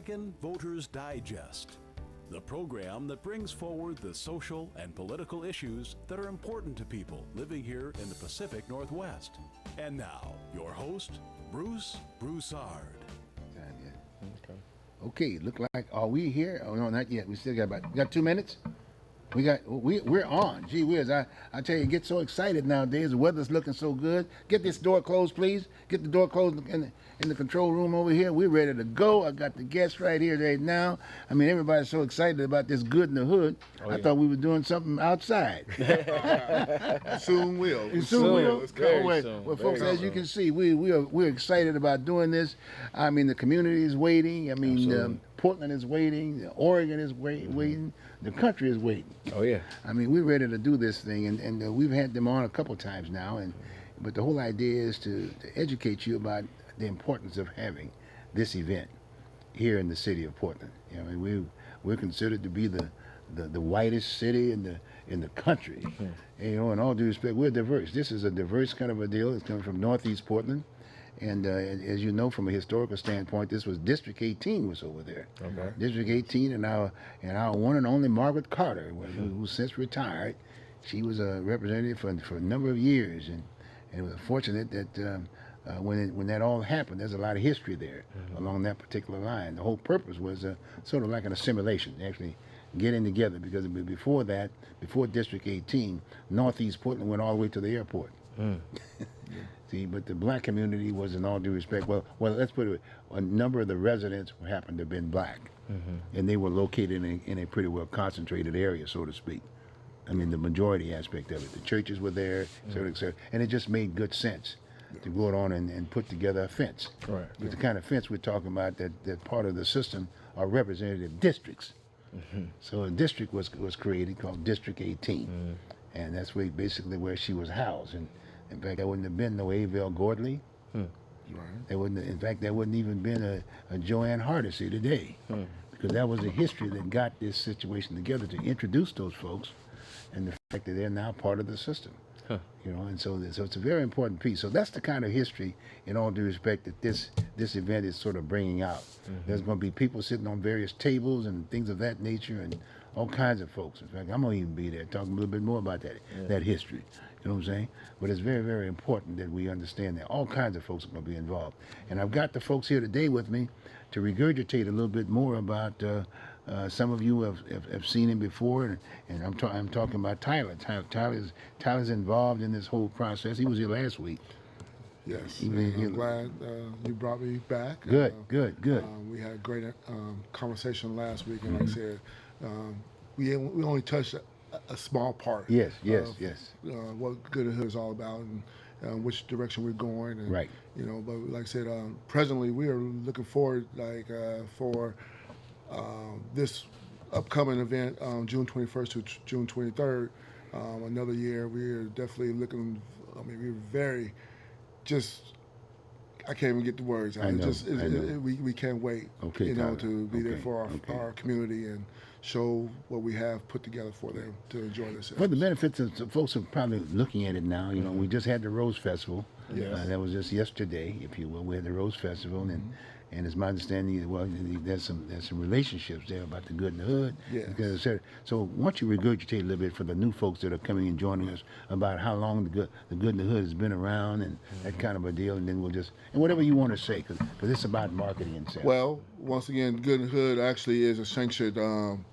American Voters Digest, the program that brings forward the social and political issues that are important to people living here in the Pacific Northwest. And now, your host, Bruce Broussard. Okay, look like, are we here? Oh, no, not yet. We still got 2 minutes? We're on. Gee whiz, I tell you, get so excited nowadays. The weather's looking so good. Get this door closed, please. Get the door closed in the control room over here. We're ready to go. I got the guests right here right now. I mean, everybody's so excited about this good in the hood. I thought we were doing something outside. Soon will. Soon will. Very soon. Well, folks, as you can see, we're excited about doing this. I mean, the community is waiting. I mean, Portland is waiting. Oregon is waiting. The country is waiting. Oh yeah. I mean, we're ready to do this thing, and we've had them on a couple times now, but the whole idea is to educate you about the importance of having this event here in the city of Portland. I mean, we're considered to be the whitest city in the country. And, in all due respect, we're diverse. This is a diverse kind of a deal. It's coming from Northeast Portland. And as you know, from a historical standpoint, this was District 18 was over there. Okay. District 18, and our one and only Margaret Carter, who since retired, she was a representative for a number of years, and it was fortunate that when that all happened, there's a lot of history there along that particular line. The whole purpose was sort of like an assimilation, actually getting together, because before that, before District 18, Northeast Portland went all the way to the airport. See, but the black community was, in all due respect, well, let's put it, a number of the residents happened to have been black, and they were located in a pretty well concentrated area, so to speak. I mean, the majority aspect of it. The churches were there, et cetera, and it just made good sense to go on and put together a fence. Right. But the kind of fence we're talking about, that part of the system are representative districts. So a district was created called District 18, and that's basically where she was housed. And in fact, there wouldn't have been no Avell Gordley. Right. There wouldn't even been a Joanne Hardesty today, because that was the history that got this situation together to introduce those folks, and the fact that they're now part of the system. And so it's a very important piece. So that's the kind of history, in all due respect, that this event is sort of bringing out. There's going to be people sitting on various tables and things of that nature, and all kinds of folks. In fact, I'm going to even be there talking a little bit more about that history. You know what I'm saying? But it's very, very important that we understand that all kinds of folks are going to be involved. And I've got the folks here today with me to regurgitate a little bit more about some of you have seen him before, and I'm talking about Tyler. Tyler's involved in this whole process. He was here last week. Yes. I'm glad you brought me back. Good. We had a great conversation last week, and like I said, we only touched a small part. Yes. What Good and Hood is all about, and which direction we're going. And, right. But like I said, presently we are looking forward, for this upcoming event, June 21st to June 23rd. Another year, we're definitely looking. We're very I can't even get the words out. I know. We can't wait. Okay, to be there for our community and show what we have put together for them to enjoy this. For the benefits of folks who are probably looking at it now, we just had the Rose Festival. Yes. That was just yesterday, if you will. We had the Rose Festival, and it's my understanding, there's some relationships there about the Good in the Hood. Yes. So why don't you regurgitate a little bit for the new folks that are coming and joining us about how long the Good in the Hood has been around, and that kind of a deal, and then and whatever you want to say, because it's about marketing and sales. Well, once again, Good and Hood actually is a sanctioned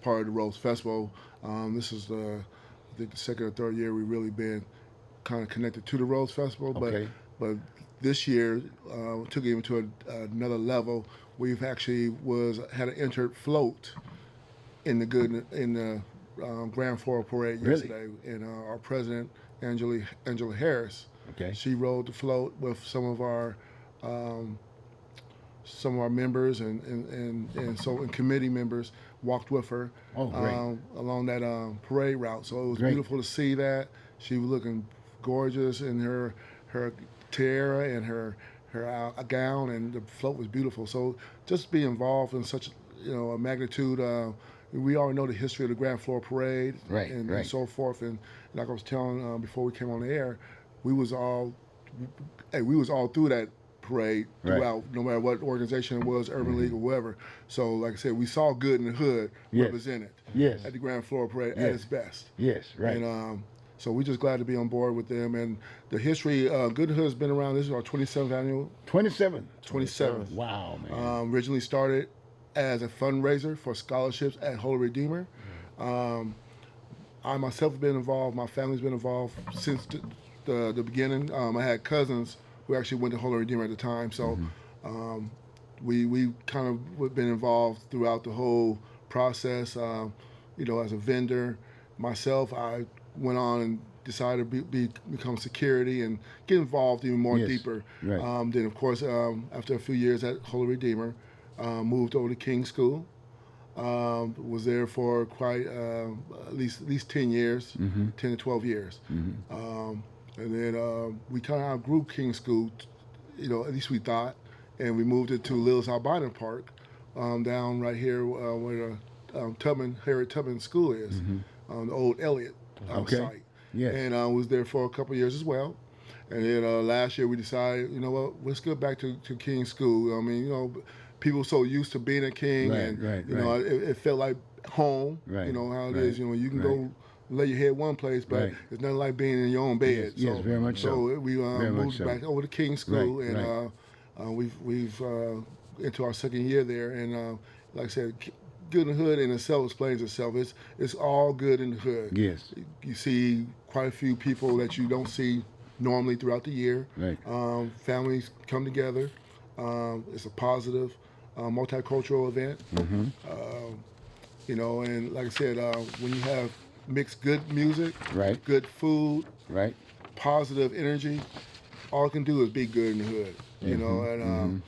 part of the Rose Festival. This is I think the second or third year we've really been kind of connected to the Rose Festival, but this year took it even to another level. We've actually had an entered float in the Grand Floral Parade yesterday, and our president Angela Harris. Okay. She rode the float with some of our members and committee members walked with her along that parade route. So it was beautiful to see that. She was looking gorgeous in her tiara and her gown, and the float was beautiful. So just be involved in such a magnitude. We already know the history of the Grand Floral Parade and so forth. And like I was telling before we came on the air, we was all through that parade throughout, no matter what organization it was, Urban League or whoever. So, like I said, we saw Good in the Hood represented at the Grand Floral Parade at its best. Yes, right. And so we're just glad to be on board with them. And the history, Good in the Hood has been around. This is our 27th annual. 27th. Wow, man. Originally started as a fundraiser for scholarships at Holy Redeemer. I myself have been involved. My family's been involved since the beginning. I had cousins who actually went to Holy Redeemer at the time. So we kind of been involved throughout the whole process. As a vendor, myself, I went on and decided to become security and get involved even more deeper. Right. Then, of course, after a few years at Holy Redeemer, moved over to King's School. Was there for quite at least 10 years, 10 to 12 years. And then we kind of outgrew King's School, at least we thought, and we moved it to Lillis Albina Park, down right here where Harriet Tubman School is, the old Elliott site. Yes. And was there for a couple of years as well. And then last year we decided, let's go back to King's School. I mean, people so used to being at King, it felt like home. Right. You know how it is. You can go lay your head one place, but it's nothing like being in your own bed. Yes, very much so. So we moved back over to King's School, and we've into our second year there. And like I said, Good in the Hood in itself explains itself. It's all good in the hood. Yes. You see quite a few people that you don't see normally throughout the year. Right. Families come together. It's a positive, multicultural event. And like I said, when you have mixed good music, good food, positive energy, all it can do is be good in the hood.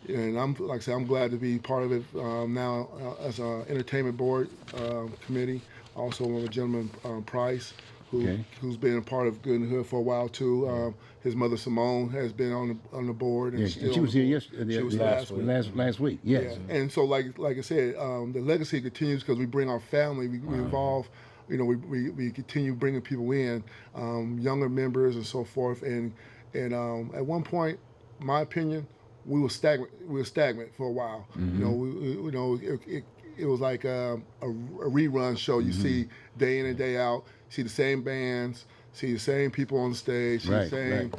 And I'm like I said, I'm glad to be part of it now as an entertainment board committee. Also, one of the gentlemen, Price, who's been a part of Good in the Hood for a while too. His mother Simone has been on the board, and she was here yesterday. She was last week. Yes. Yeah. And so, like I said, the legacy continues because we bring our family. We involve. We continue bringing people in, younger members and so forth. And at one point, my opinion, we were stagnant. We were stagnant for a while. It was like a rerun show. You see day in and day out. See the same bands. See the same people on the stage. See the same,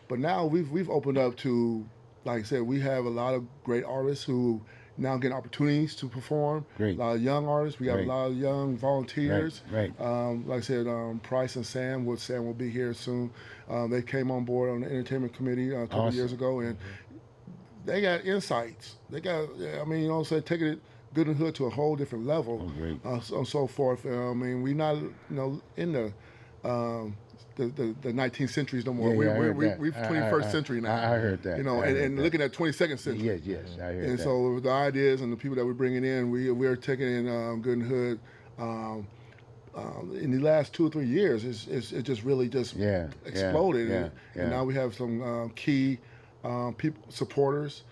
But now we've opened up to, like I said, we have a lot of great artists who now get opportunities to perform. Great. A lot of young artists. We have a lot of young volunteers. Right. Like I said, Price and Sam will be here soon. They came on board on the entertainment committee a couple of years ago, and they got insights. They got, taking it Good in the Hood to a whole different level, and so forth. We're not, in the 19th centuries no more. We're 21st century now. I heard that. And looking at 22nd century. Yes, I heard that. And so the ideas and the people that we're bringing in, we're taking in Good in the Hood. In the last 2 or 3 years, it just really exploded. And now we have some key people, supporters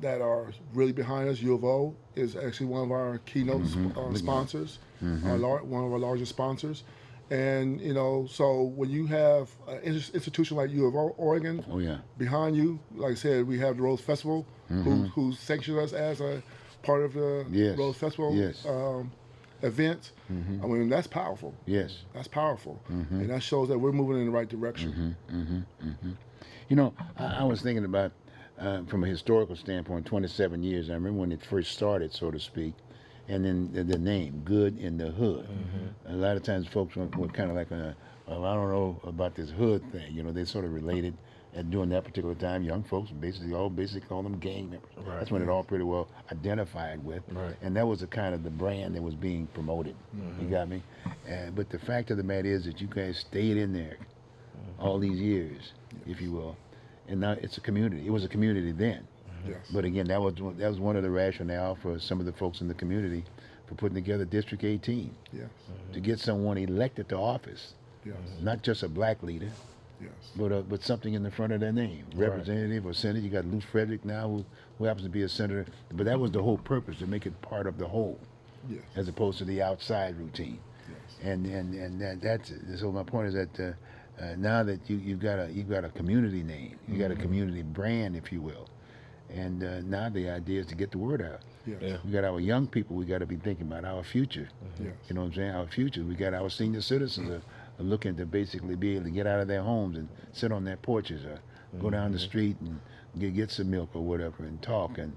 that are really behind us. U of O is actually one of our keynote sponsors, one of our largest sponsors. And, so when you have an institution like U of O, Oregon behind you, like I said, we have the Rose Festival, who sanctioned us as a part of the Rose Festival event. That's powerful. Yes. That's powerful. And that shows that we're moving in the right direction. I was thinking about, from a historical standpoint, 27 years. I remember when it first started, so to speak, and then the name, Good in the Hood. A lot of times folks were kind of like, I don't know about this hood thing. They sort of related. And during that particular time, young folks basically call them gang members. That's when it all pretty well identified with. And that was the kind of the brand that was being promoted. You got me? But the fact of the matter is that you guys stayed in there all these years, if you will. And now it's a community. It was a community then. Yes. But again, that was one of the rationale for some of the folks in the community for putting together District 18. Yes. To get someone elected to office. Yes. Not just a black leader. Yes. But something in the front of their name, representative or senator. You got Lou Frederick now, who happens to be a senator. But that was the whole purpose, to make it part of the whole, as opposed to the outside routine. Yes. And that's it. So my point is that now that you've got a community name, you got a community brand, if you will, and now the idea is to get the word out. Yes. Yeah. We got our young people. We got to be thinking about our future. Yes. You know what I'm saying? Our future. We got our senior citizens are looking to basically be able to get out of their homes and sit on their porches or go down the street and get some milk or whatever and talk and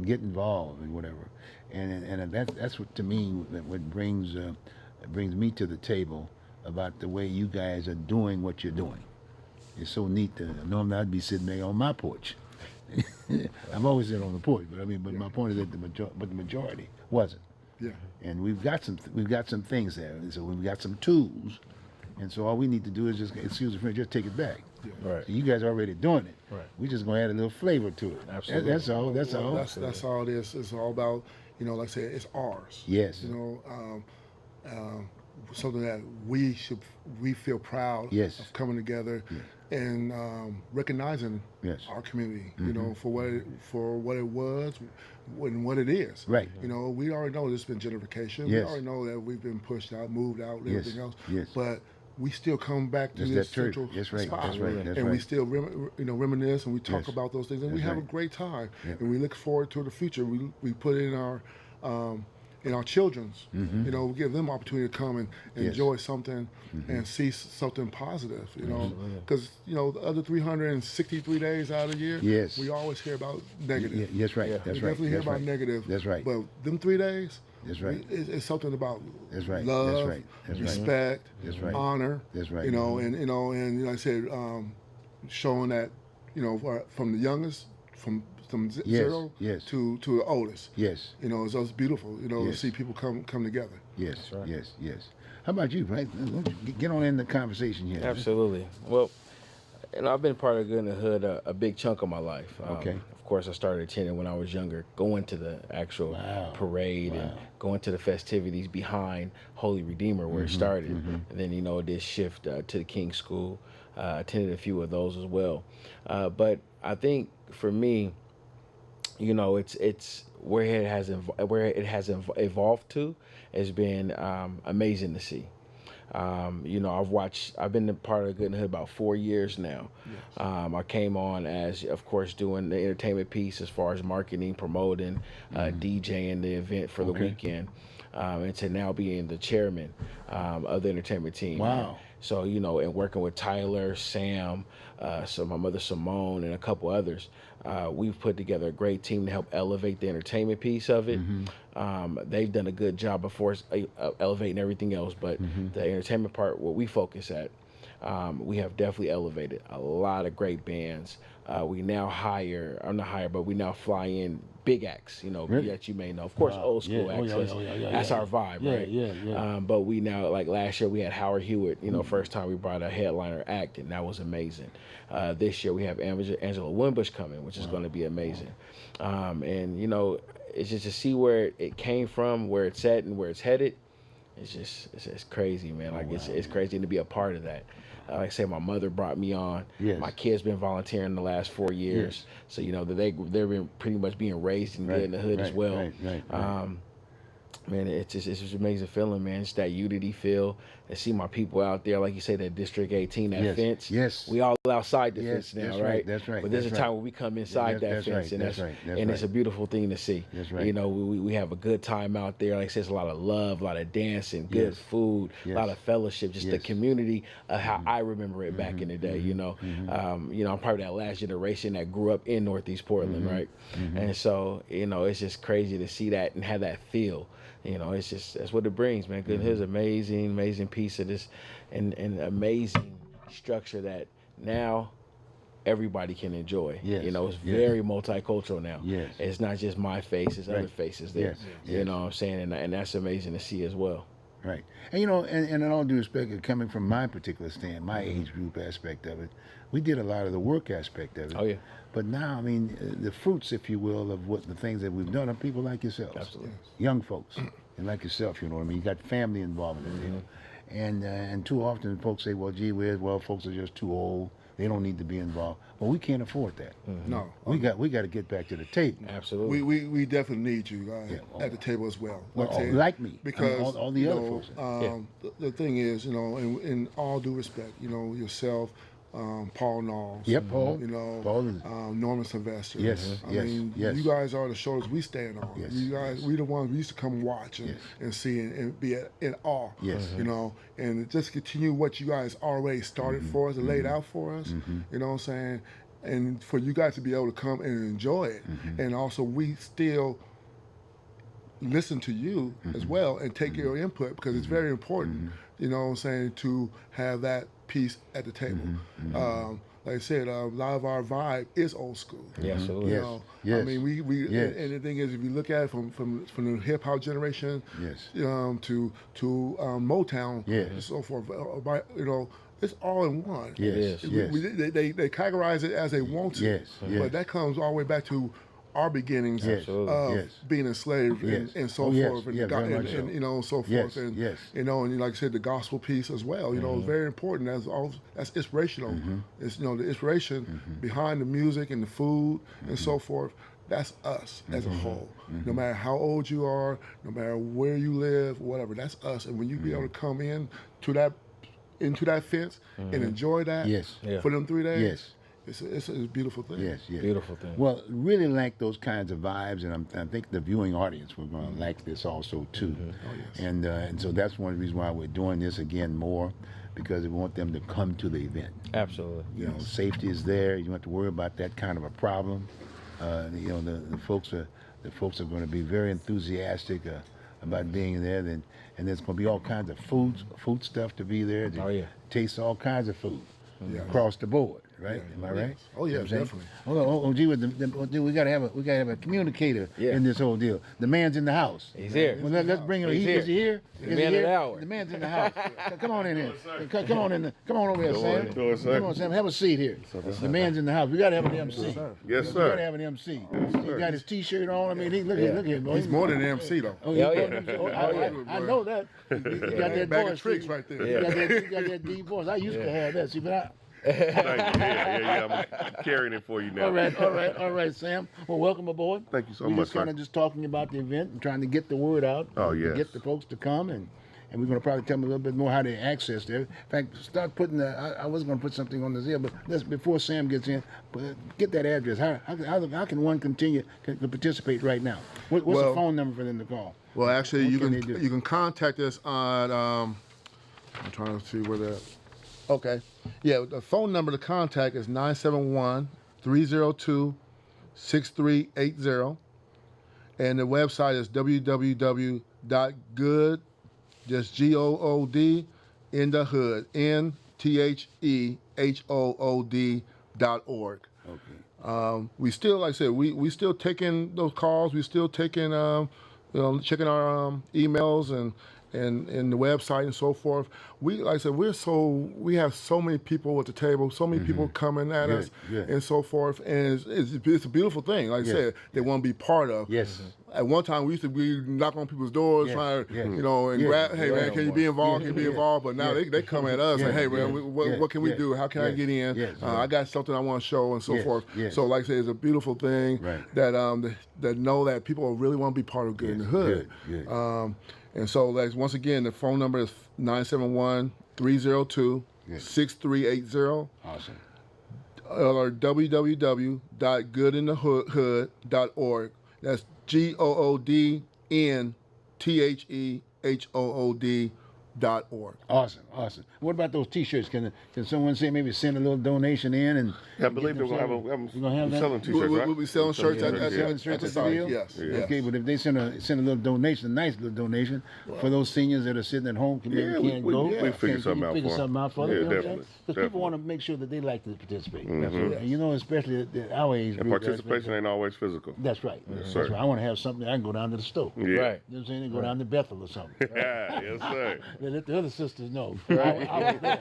get involved and whatever. And that's what, to me, what brings me to the table about the way you guys are doing what you're doing. It's so neat. Normally I'd be sitting there on my porch. I've always sat on the porch, but my point is that the majority wasn't. Yeah. And we've got some things there, and so we've got some tools, and so all we need to do is just, excuse me, just take it back. Right. So you guys are already doing it. Right. We're just gonna add a little flavor to it. Absolutely. That's all. That's all. That's all it is. It's all about, like I said, it's ours. Yes. Something that we feel proud Yes. of coming together and recognizing Yes. our community, for what it was and what it is. Right. We already know there's been gentrification. Yes. We already know that we've been pushed out, moved out, and Yes. everything else. Yes. But we still come back to That's this that church. central That's right. spot, That's right. That's and we right. still reminisce and we talk Yes. about those things, and That's we have right. a great time, Yep. and we look forward to the future. We put in our children's, we give them opportunity to come and Yes. enjoy something and see something positive, because the other 363 days out of the year, Yes. we always hear about negative. Yes, right. Yeah. That's We right. definitely hear That's about right. negative. That's right. But them 3 days, That's right. it's something about That's right. love, That's right. That's right. respect, That's right. honor. That's right. And like I said, showing that, from the youngest, from Yes, zero yes. to the oldest. Yes. It's beautiful, to Yes. see people come together. Yes. right. Yes. Yes. How about you, Frank? Get on in the conversation here. Absolutely. Well, I've been part of Good in the Hood a big chunk of my life. Okay. Of course, I started attending when I was younger, going to the actual Wow. parade and going to the festivities behind Holy Redeemer where it started. And then, it did shift to the King School. Attended a few of those as well. But I think for me, it's where it has evolved to has been amazing to see. I've been a part of Good in the Hood about 4 years now. Yes. I came on as, of course, doing the entertainment piece as far as marketing, promoting, DJing the event for the weekend, and to now being the chairman of the entertainment team. Wow. So, and working with Tyler, Sam, my mother Simone, and a couple others, we've put together a great team to help elevate the entertainment piece of it. They've done a good job before elevating everything else, but the entertainment part, what we focus at, we have definitely elevated a lot of great bands. We now we now fly in big acts, Really? that you may know. Of course, old school acts. That's our vibe, right? Yeah. But we now, like last year, we had Howard Hewitt. First time we brought a headliner act, and that was amazing. This year we have Angela Winbush coming, which is going to be amazing. And it's just to see where it came from, where it's at, and where it's headed. It's crazy, man. Like it's crazy to be a part of that. Like I said, my mother brought me on. Yes. My kids been volunteering the last 4 years, so they've been pretty much being raised in Good in the Hood as well. Right. Man, it's just an amazing feeling, man. It's that unity feel. And see my people out there, like you say, that District 18, that fence. Yes. We all outside the Yes, fence now, that's right? right, that's right, But there's that's a time right. when we come inside that fence, That's right. It's a beautiful thing to see. That's right. We have a good time out there. Like I said, it's a lot of love, a lot of dancing, good food, a lot of fellowship, just the community of how I remember it back in the day. I'm probably that last generation that grew up in Northeast Portland, right? And so it's just crazy to see that and have that feel. It's just, that's what it brings, man. Good Here's an amazing piece of this and amazing structure that now everybody can enjoy. Yes. It's very multicultural now. Yes. It's not just my face, it's other faces there. Yes. You know what I'm saying? And that's amazing to see as well. Right. And and in all due respect, coming from my particular stand, my age group aspect of it, we did a lot of the work aspect of it. Oh, yeah. But now, the fruits, if you will, of what the things that we've done are people like yourselves. Absolutely. Young folks. And like yourself, you know what I mean? You got family involved in it. And too often folks say, well, gee whiz, folks are just too old. They don't need to be involved. Well, we can't afford that. No, We got to get back to the table. Absolutely. we definitely need you guys at the table as well. Well, I said, like me, because all the you other know, folks. the thing is, you know, in all due respect, you know, yourself, Paul Knowles. Yep, Paul. You know, Paul is- Norman Sylvester. Yes, I yes, mean, yes. you guys are the shoulders we stand on. Yes, You guys, we the ones we used to come watch and see and be in awe. Yes. You know, and just continue what you guys already started for us and laid out for us. You know what I'm saying? And for you guys to be able to come and enjoy it, and also we still listen to you as well and take your input because it's very important, you know what I'm saying, to have that piece at the table. Like I said, a lot of our vibe is old school. Yeah, absolutely. Yes. You know, Yes. I mean, we Yes. and the thing is, if you look at it from the hip hop generation, Yes. to Motown, Yes. and so forth, you know, it's all in one. Yes, yes. They categorize it as they want to, Yes, yes. but that comes all the way back to our beginnings Yes, of yes. being enslaved Yes. and so Oh, yes. forth, and, Yeah, very much so. and you know, so forth, Yes, and yes. you know, and like I said, the gospel piece as well. You know, it's very important. That's inspirational. It's, you know, the inspiration behind the music and the food and so forth. That's us as a whole. No matter how old you are, no matter where you live, whatever, that's us. And when you be able to come in to that into that fence and enjoy that Yes. Yeah. for them 3 days, Yes. it's a beautiful thing. Yes, yes. Beautiful thing. Well, really like those kinds of vibes, and I think the viewing audience will going to like this also too. Oh, yes. And so that's one reason why we're doing this again more, because we want them to come to the event. Absolutely. You know, safety is there. You don't have to worry about that kind of a problem. You know, the folks are going to be very enthusiastic about being there. And there's going to be all kinds of food stuff to be there. Oh, yeah. Taste all kinds of food Yeah. across the board. Right? Am I right? yes. Oh, yeah, You know what I'm saying? definitely. Oh, gee, we gotta have a communicator Yeah. in this whole deal. The man's in the house. He's here. Well, let's bring him. He's Is he here? The Is he man of here? the hour. The man's in the house. Come on in here. Come on in. Come on over here, Sam. Go on, sir. Come on, Sam. Have a seat here. The man's in the house. We gotta have an MC. Yes, We sir. gotta have an MC. He got his T-shirt on. I mean, look at him. He's more than an MC though. Oh, Yeah, yeah. yeah. Oh, I know that. You got that Bag voice. of tricks Steve. right there. You got that deep voice. I used to have that. See, but Thank you. Yeah. I'm carrying it for you now. all right, Sam. Well, welcome aboard. Thank you so We're much, just kind sir. of just talking about the event and trying to get the word out. Oh, to yes. Get the folks to come, and we're going to probably tell them a little bit more how they access there. In fact, start putting I was going to put something on the Zelle, but let's, before Sam gets in, get that address. How can one can participate right now? What's the Well- phone number for them to call? Well, actually, What you can can they do? you can contact us on. I'm trying to see where that. Okay, yeah. The phone number to contact is 971-302-6380, and the website is www.good, just GOOD in the hood NTHEHOOD.org. Okay. We still, like I said, we still taking those calls. We still taking, you know, checking our emails and the website and so forth. Like I said, we have so many people at the table, so many people coming at Good, us good. and so forth, and it's a beautiful thing. Like I Yes, said, they want to be part of. Yes. At one time, we used to be knock on people's doors, Yes, trying, yes. you know, and Yes. grab, hey man, can you be involved? Yes, Can you be yes. involved? But now Yes. they come at us and Yes, hey man, yes, what can we yes, do? How can I yes, get in? yes, I got something I want to show and so Yes, forth. yes. So like I said, it's a beautiful thing Right. that that know that people really want to be part of Good in the Hood. Good. And so like once again, the phone number is 971-302-6380 Awesome. or www.goodinthehood.org. That's GOODNTHEHOOD.org. Awesome. What about those T-shirts? Can someone say maybe send a little donation in and? I believe get they're them going to have We're gonna have that? selling T-shirts, right? We'll be selling shirts at Yeah. Selling shirts the at the site. deal? Yes. Okay, but if they send a little donation, a nice little donation for those seniors that are sitting at home, maybe Yeah, we- can't we- go. we figure can something you out figure for 'em. something out for them. Yeah, You know what I'm definitely, saying? Because people want to make sure that they like to participate. Mhm. And you know, especially at our age And group. participation ain't always physical. That's right. sir. That's right. I want to have something I can go down to the store. Yeah. Right. You know what I'm saying? Go down to Bethel or something. Yes, sir. Let the other sisters know. I was there.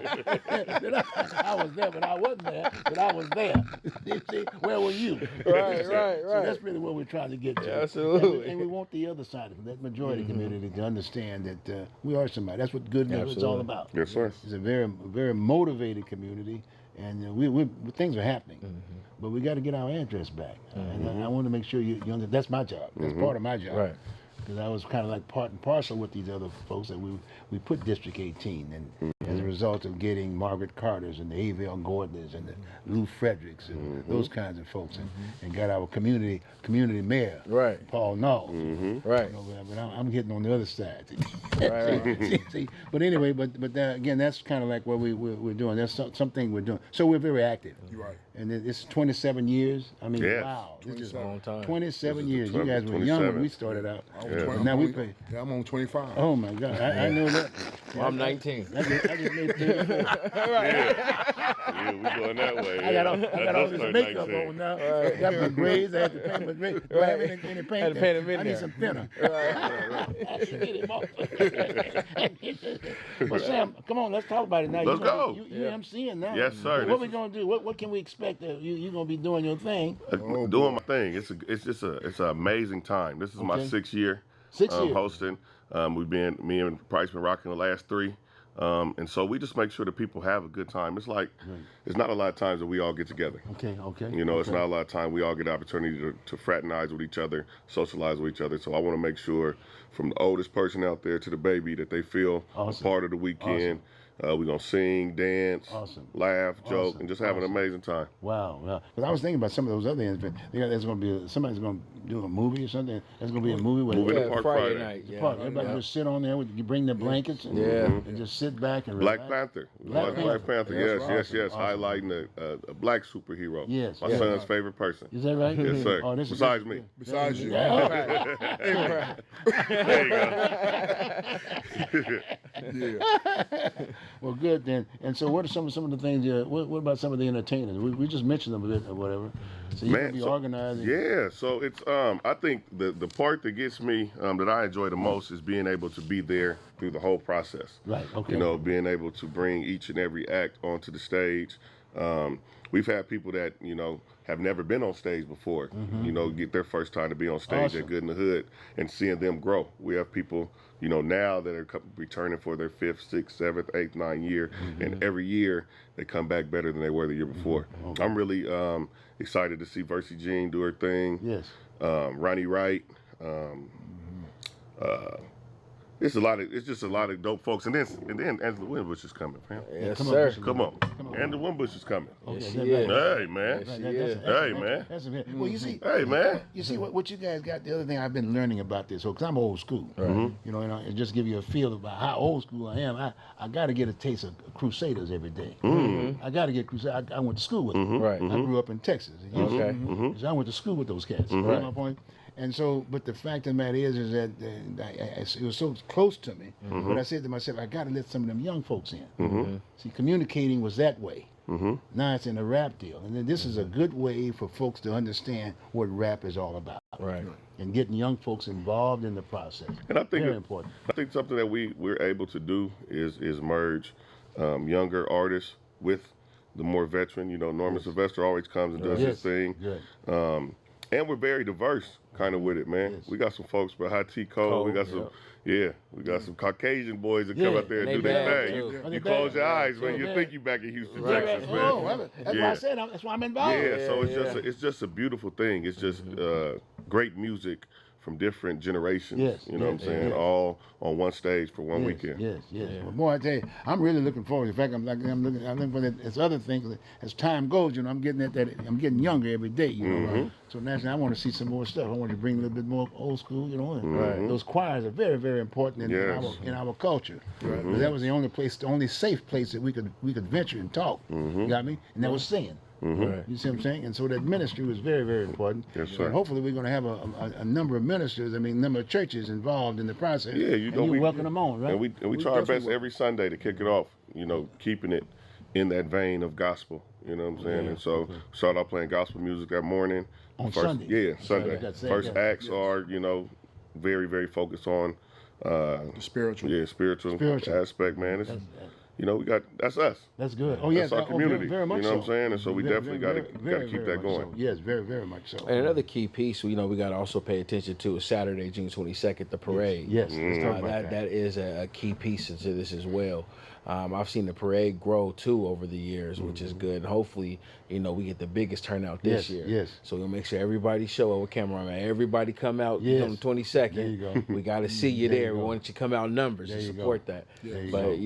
I was there, but I wasn't there. But I was there. You see, where were you? Right. So that's really what we're trying to get to. Yeah, absolutely. And we want the other side of it, that majority community, to understand that we are somebody. That's what good neighborhood is all about. Yes, sir. It's a very, very motivated community, and things are happening, but we got to get our address back. And I want to make sure you understand. That's my job. That's part of my job. Right. Because I was kind of like part and parcel with these other folks that we put District 18, and as a result of getting Margaret Carter's and the Avell Gordon's and the Lou Fredericks and those kinds of folks, and got our community mayor, Right. Paul Null. Right. You know, but I'm getting on the other side. Right. See, but anyway, but again, that's kind of like what we're doing. That's something we're doing. So we're very active. You're right. And it's 27 years. I mean, Yes. wow, this is a long time. 27 This is years. the You guys were young when we 27. started out. Yeah. And now we play. Yeah, I'm on 25. Oh my God, I know that. Well, I'm 19. I just made 34. Yeah, we going that way. I got all That's this our makeup 19. on now. Got my braids. I had to paint my braids. Do I have any paint? Had to paint 'em in I need there. some thinner. Get him off. Well, Sam, come on, let's talk about it now. Let's go. You MCing now. Yes, sir. What This we gonna do? What can we expect? You gonna be doing your thing? Doing my thing. It's an amazing time. This is my Okay. 6th year 6 years. hosting. Me and Price been rocking the last 3. And so we just make sure that people have a good time. It's like, it's not a lot of times that we all get together. Okay. You know, it's okay. not a lot of time we all get the opportunity to fraternize with each other, socialize with each other. So I want to make sure from the oldest person out there to the baby that they feel Awesome. a part of the weekend. We're going to sing, dance, Awesome. laugh, joke, Awesome. and just have an Awesome. amazing time. Wow. Because I was thinking about some of those other ends, but there's going to be somebody's going to do a movie or something. There's going to be a movie with Movie in the Yeah, Park Friday Friday. night. Yeah. park. Everybody just sit on there. You bring the blankets and, and just sit back and Black relax. Panther. Black Black Panther. Yes, That's yes, awesome. yes. Awesome. Highlighting a black superhero. Yes, My yes. son's favorite person. Is that right? Yes, sir. Oh, this is Besides me. Besides you. Yeah. There you go. Yeah. Well, good then. And so, what are some of the things? What about some of the entertainers? We just mentioned them a bit or whatever. So you can be organizing. Yeah, so it's I think the part that gets me that I enjoy the most is being able to be there through the whole process. Right. Okay. You know, being able to bring each and every act onto the stage. We've had people that, you know, have never been on stage before, you know, get their first time to be on stage Awesome. at Good in the Hood and seeing them grow. We have people, you know, now that are returning for their 5th, 6th, 7th, 8th, 9th year, and every year they come back better than they were the year before. Okay. I'm really excited to see Versi Jean do her thing. Yes. Ronnie Wright. It's just a lot of dope folks, and then Angela Winbush is coming, fam. Yes, Come on, sir. Bishop. Come on, Angela Winbush is coming. Okay, Yes, is she that is. right? Hey man, Yes, she That- is. Hey, man. That's well, you see. Hey man. You see what you guys got. The other thing I've been learning about this, because I'm old school. You know, and just give you a feel about how old school I am. I got to get a taste of Crusaders every day. I got to get Crusaders. I went to school with them. Right. I grew up in Texas. Okay. So I went to school with those cats. You know my point? And so, but the fact of the matter is that it was so close to me. But I said to myself, I got to let some of them young folks in. See, communicating was that way. Now it's in a rap deal, and then this is a good way for folks to understand what rap is all about. Right. And getting young folks involved in the process. And I think very important. I think something that we're able to do is merge younger artists with the more veteran. You know, Norman Sylvester always comes and does his thing. Good. And we're very diverse kind of with it, man. Yes. We got some folks by High T Cole. We got some, we got some Caucasian boys that come Yeah. out there and And do they their bad, thing. too. You close your eyes, man. Yeah. You think you back in Houston, Yeah, Texas, man. oh, that's why I said that's why I'm involved. Yeah, so Yeah, it's just a beautiful thing. It's just great music from different generations. Yes, You know what I'm yes, saying? yes. all on one stage for one Yes, weekend. Yes. Well, boy, I tell you, I'm really looking forward. In fact, I'm looking for that. It's other things. As time goes, you know, I'm getting at that. I'm getting younger every day. You know, so naturally, I want to see some more stuff. I want to bring a little bit more old school. You know, and those choirs are very, very important in our culture. Right. That was the only safe place that we could venture and talk. You got me? And that was singing. Right. You see what I'm saying? And so that ministry was very, very important. Yes, sir. And hopefully we're going to have a number of ministers, number of churches involved in the process. Yeah, you know, and you welcome them on, right? And we try our definitely best every Sunday to kick it off. You know, keeping it in that vein of gospel. You know what I'm saying? And so start out playing gospel music that morning. On Sunday. Yeah, Sunday. That's it, First yeah. acts are, you know, very, very focused on The spiritual. spiritual aspect, man. It's, you know, that's us. That's good. Oh, yes. That's our community. Very much you know so. what I'm saying? And so we definitely got to very, keep very that much going. so. Yes, very, very much so. And another key piece, you know, we got to also pay attention to is Saturday, June 22nd, the parade. Yes, let's talk about That is a key piece into this as well. I've seen the parade grow too over the years, which is good. And hopefully, we get the biggest turnout this year. Yes. So we'll make sure everybody show up with cameraman. Everybody come out on the 22nd. There you go. We got to see you there. We want you to come out in numbers to support that. But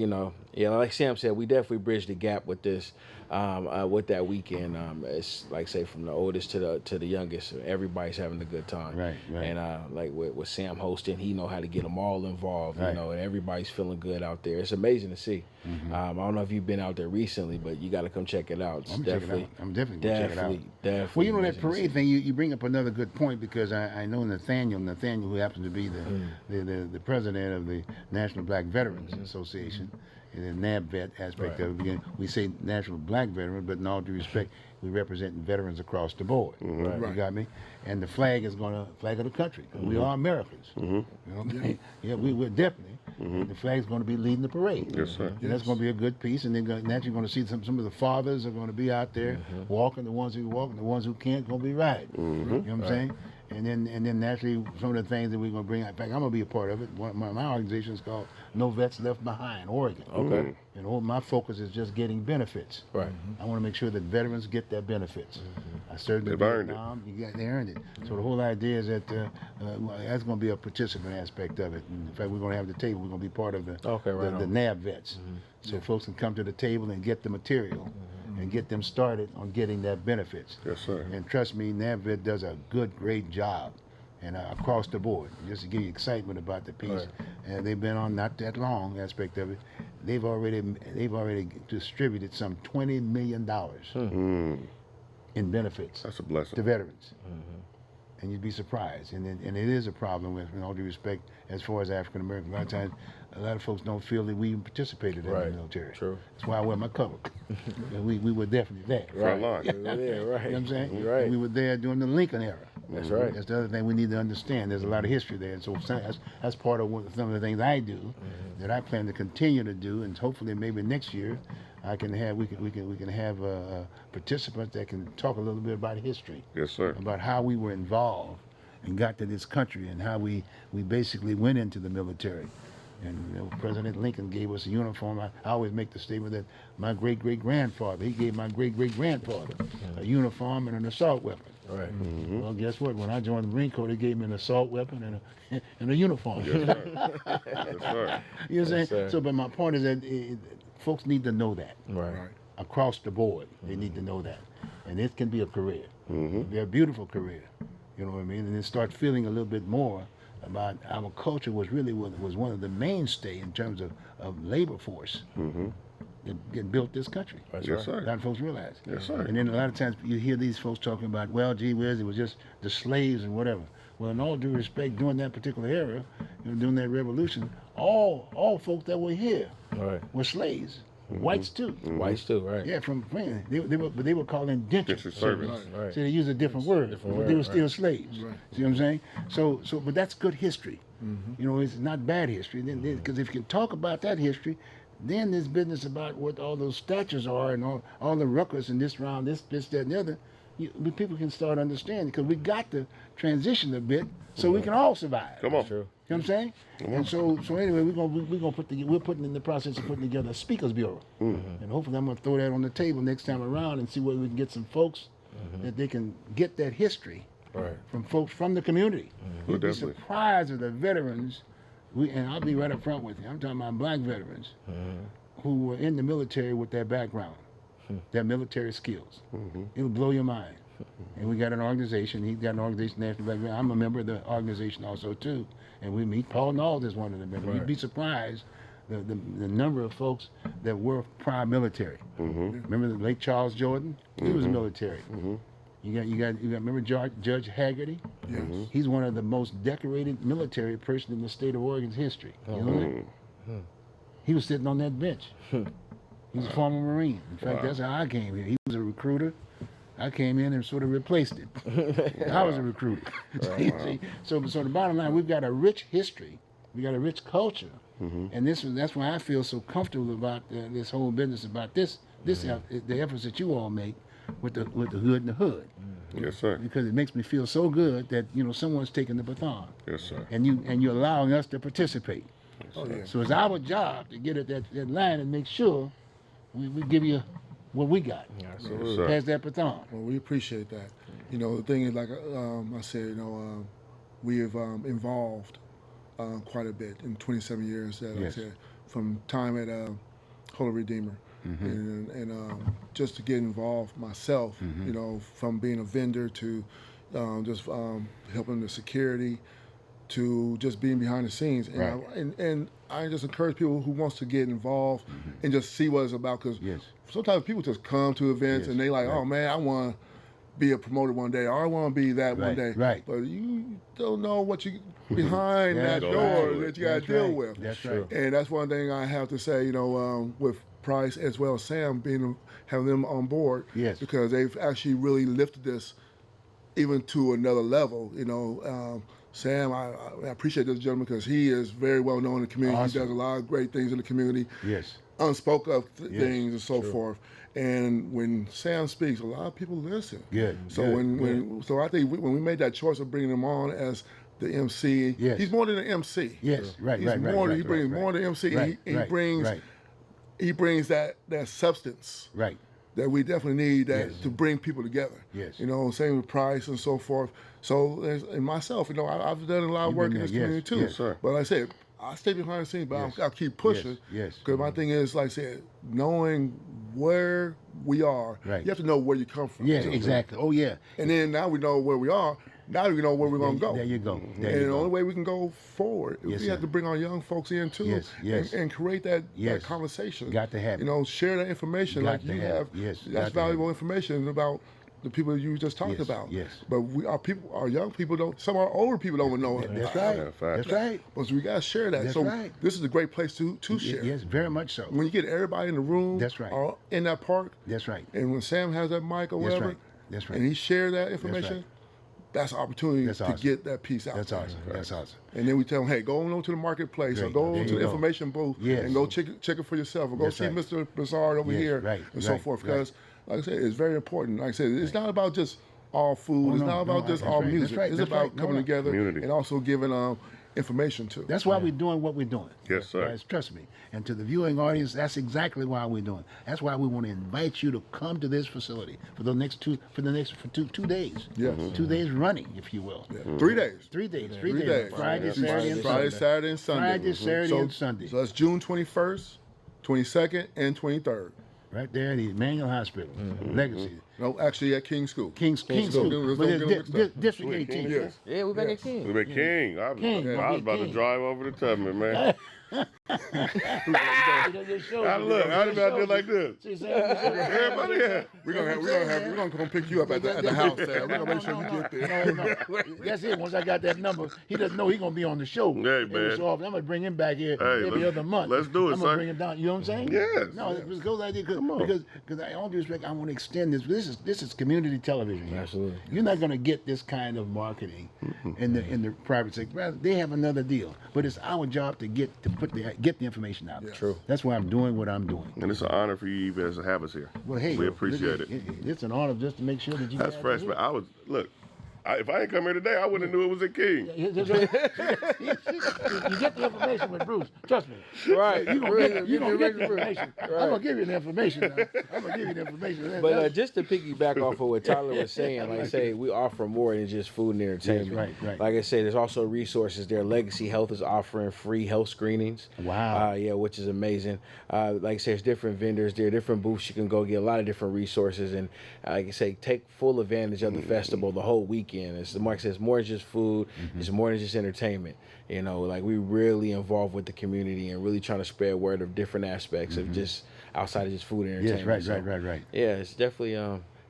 like Sam said, we definitely bridge the gap with this. With that weekend, it's like say from the oldest to the youngest, everybody's having a good time. Right. And like with Sam hosting, he know how to get them all involved. And everybody's feeling good out there. It's amazing to see. I don't know if you've been out there recently, but you got to come check it out. I'm definitely gonna check it out. Definitely. Well, that parade thing, you bring up another good point, because I know Nathaniel, who happens to be the president of the National Black Veterans Association, in the NABVET aspect of it. Again, we say National Black Veteran, but in all due respect, we represent veterans across the board. You got me? And the flag is flag of the country. We are Americans. You know what I'm saying? Yeah, we're definitely. The flag's going to be leading the parade. Yes, sir. And that's going to be a good piece. And then naturally, you're going to see some of the fathers are going to be out there walking. The ones who walk, and the ones who can't going to be riding. You know what I'm saying? And then naturally, some of the things that we're going to bring. In fact, I'm going to be a part of it. My organization is called No Vets Left Behind, Oregon. Okay. And all my focus is just getting benefits. Right. I want to make sure that veterans get their benefits. I served in Vietnam. They earned it. So the whole idea is that that's going to be a participant aspect of it. And in fact, we're going to have the table. We're going to be part of the NAB vets. So folks can come to the table and get the material and get them started on getting their benefits. Yes, sir. And trust me, NABVET does a great job, and across the board, just to give you excitement about the piece. And they've been on not that long aspect of it. They've already distributed some $20 million in benefits. That's a blessing to veterans. And you'd be surprised. And it is a problem with all due respect, as far as African Americans. A lot of times, a lot of folks don't feel that we even participated in the military. True. That's why I wear my cover. we were definitely there. Front line. Yeah, right. You know what I'm saying? Right. And we were there during the Lincoln era. That's right. That's the other thing we need to understand. There's a lot of history there. And so that's part of some of the things I do that I plan to continue to do. And hopefully maybe next year we can have participants that can talk a little bit about history. Yes, sir. About how we were involved and got to this country, and how we basically went into the military. And President Lincoln gave us a uniform. I always make the statement that my great-great-grandfather, he gave my great-great-grandfather a uniform and an assault weapon. Right. Well, guess what? When I joined the Marine Corps, they gave me an assault weapon and a uniform. Yes, sir. Yes, sir. You know what I'm saying? Sir. So, but my point is that folks need to know that. Right. Across the board, they need to know that. And it can be a career. Be a beautiful career. You know what I mean? And then start feeling a little bit more about our culture was one of the mainstay in terms of labor force that built this country. That's Yes, right. sir. A lot of folks realize. Yes, sir. And then a lot of times you hear these folks talking about, well, gee whiz, it was just the slaves and whatever. Well, in all due respect, during that particular era, during that revolution, all folks that were here were slaves. Whites too. Whites too, right? Yeah, they were called indentured servants. Right. So they use a different word. But they were still slaves. Right. See what I'm saying? So, but that's good history. It's not bad history. Because if you can talk about that history, then this business about what all those statues are and all the ruckus and this round, this, that, and the other, people can start understanding, because we got to transition a bit so we can all survive. Come on. True. You know what I'm saying? And so anyway, we're putting in the process of putting together a speakers bureau, and hopefully I'm going to throw that on the table next time around and see whether we can get some folks that they can get that history from folks from the community. You'd be Definitely. surprised at the veterans. And I'll be right up front with you. I'm talking about black veterans who were in the military with their background, their military skills. It'll blow your mind. And we got an organization. He's got an organization, National Black Veterans. I'm a member of the organization also too. And we meet. Paul Knowles is one of the members. You'd be surprised the number of folks that were prior military. Remember the late Charles Jordan? He was military. You got remember Judge Haggerty? Yes. He's one of the most decorated military person in the state of Oregon's history. You know that? He was sitting on that bench. He's a former Marine. In fact, that's how I came here. He was a recruiter. I came in and sort of replaced him. I was a recruiter. See? So the bottom line, we've got a rich history. We got a rich culture. And that's why I feel so comfortable about this whole business, about the efforts that you all make with the hood and the hood. Yes, sir. Because it makes me feel so good that someone's taking the baton. Yes, sir. And you're allowing us to participate. Yes, Oh, yeah. So it's our job to get at that line and make sure we give you what we got. Absolutely. Yes, sir. Pass that baton. Well, we appreciate that. You know, the thing is, like I said, we have evolved quite a bit in 27 years. That Yes. I said, from time at Holy Redeemer, and just to get involved myself. You know, from being a vendor to just helping the security, to just being behind the scenes. And, Right. and I just encourage people who wants to get involved and just see what it's about, because Yes. sometimes people just come to events Yes. and they like, Right. oh man, I want to be a promoter one day, or I want to be that one Right. day. Right. But you don't know what you behind that That's door right. that you got to That's deal right. with. That's right. And that's one thing I have to say, with Price as well as Sam having them on board. Yes. Because they've actually really lifted this even to another level. Sam, I appreciate this gentleman because he is very well known in the community. Awesome. He does a lot of great things in the community. Yes. Unspoken of Yes, things and so forth. And when Sam speaks, a lot of people listen. Good, So good, so I think when we made that choice of bringing him on as the MC, Yes. he's more than an MC. Yes. Right. He's Right. Right. more. Right. He brings right, more than MC. Right. He right, brings Right. he brings that substance Right. that we definitely need Yes. to bring people together. Yes. Same with Price and so forth. So and myself, I've done a lot of You've work been in this there. community too. Yes, sir. But like I said, I stay behind the scenes, but Yes. I'll keep pushing. Yes. Because my thing is, like I said, knowing where we are, Right. you have to know where you come from. Yeah. too. Exactly. Oh yeah. And then now we know where we are. Now we know where we're going to go. There you go. There And you the go. only way we can go forward, Yes, we have sir. to bring our young folks in too, Yes, yes. And create that Yes. conversation. Got to have it. Share that information Got like to you have have. it. Yes, got That's to have valuable information about the people you just talked Yes, about. yes. But our young people don't. Some of our older people don't even know it. That's right. Yeah, fact. That's right. But we got to share that. That's so right. this is a great place to share. Yes. Very much so. When you get everybody in the room, That's right. or in that park, That's right. and when Sam has that mic or That's whatever, right. That's right. and he share that information, right. that's an opportunity That's to awesome. get that piece out. That's there. awesome. That's awesome. And then we tell them, hey, go on over to the marketplace, or Great. go There to you the go. information booth Yes. and go check it for yourself, or go That's see right. Mr. Broussard over Yes, here, right, and so right, forth. right. Because, like I said, it's very important. Like I said, it's not about just all food. Oh, it's no, not about no, just that's all right, music. that's right, It's that's about right. No, coming no. together Community. and also giving information too. That's why we're doing what we're doing. Yes, sir. Guys, trust me. And to the viewing audience, that's exactly why we're doing. That's why we want to invite you to come to this facility for the next two days. Yes. 2 days running, if you will. Yeah. 3 days. 3 days. 3 3 days. days. Friday, Yeah. Saturday, and Friday, Sunday. Saturday, and Sunday. Friday, Saturday, and Sunday. So that's June 21st, 22nd, and 23rd. Right there at the Emmanuel Hospital, Legacy. No, actually at King School. King's School. School. Let's But don't it's get them mixed up. District Wait, 18. Yes. Yeah, we're back Yes. at King. We been King. I was about King. to drive over to Tubman, man. I look, I was out there like this. Everybody here. We're gonna come pick you up at the house. We're gonna make sure you get there. No. That's it. Once I got that number, he doesn't know he's gonna be on the show. Hey, Every man. so often. I'm gonna bring him back here every let's- other month. let's do it, I'm gonna son. bring him down. You know what I'm saying? Yes. No, it goes like this on. because I all due respect, I want to extend this. This is community television. Here. Absolutely. You're not gonna get this kind of marketing in the private sector. Rather, they have another deal. But it's our job to get the information out. True. That's why I'm doing what I'm doing. And it's an honor for you even to have us here. Well, hey, we appreciate it. It's an honor just to make sure that you. That's guys fresh, are man. If I ain't come here today, I wouldn't have knew it was a King. You get the information with Bruce. Trust me. Right. You gonna get the Right. information. I'm gonna give you the information. I'm gonna give you the information. But just to piggyback off of what Tyler was saying, like I say, we offer more than just food and entertainment. Yes, right. Like I say, there's also resources there. Legacy Health is offering free health screenings. Wow. Yeah, which is amazing. Like I say, there's different vendors there, different booths you can go get, a lot of different resources. And like I say, take full advantage of the festival the whole weekend. As Mark says, more than just food. It's more than just entertainment. Like we really involved with the community and really trying to spread word of different aspects of just outside of just food and entertainment. Yes, right. Yeah, it's definitely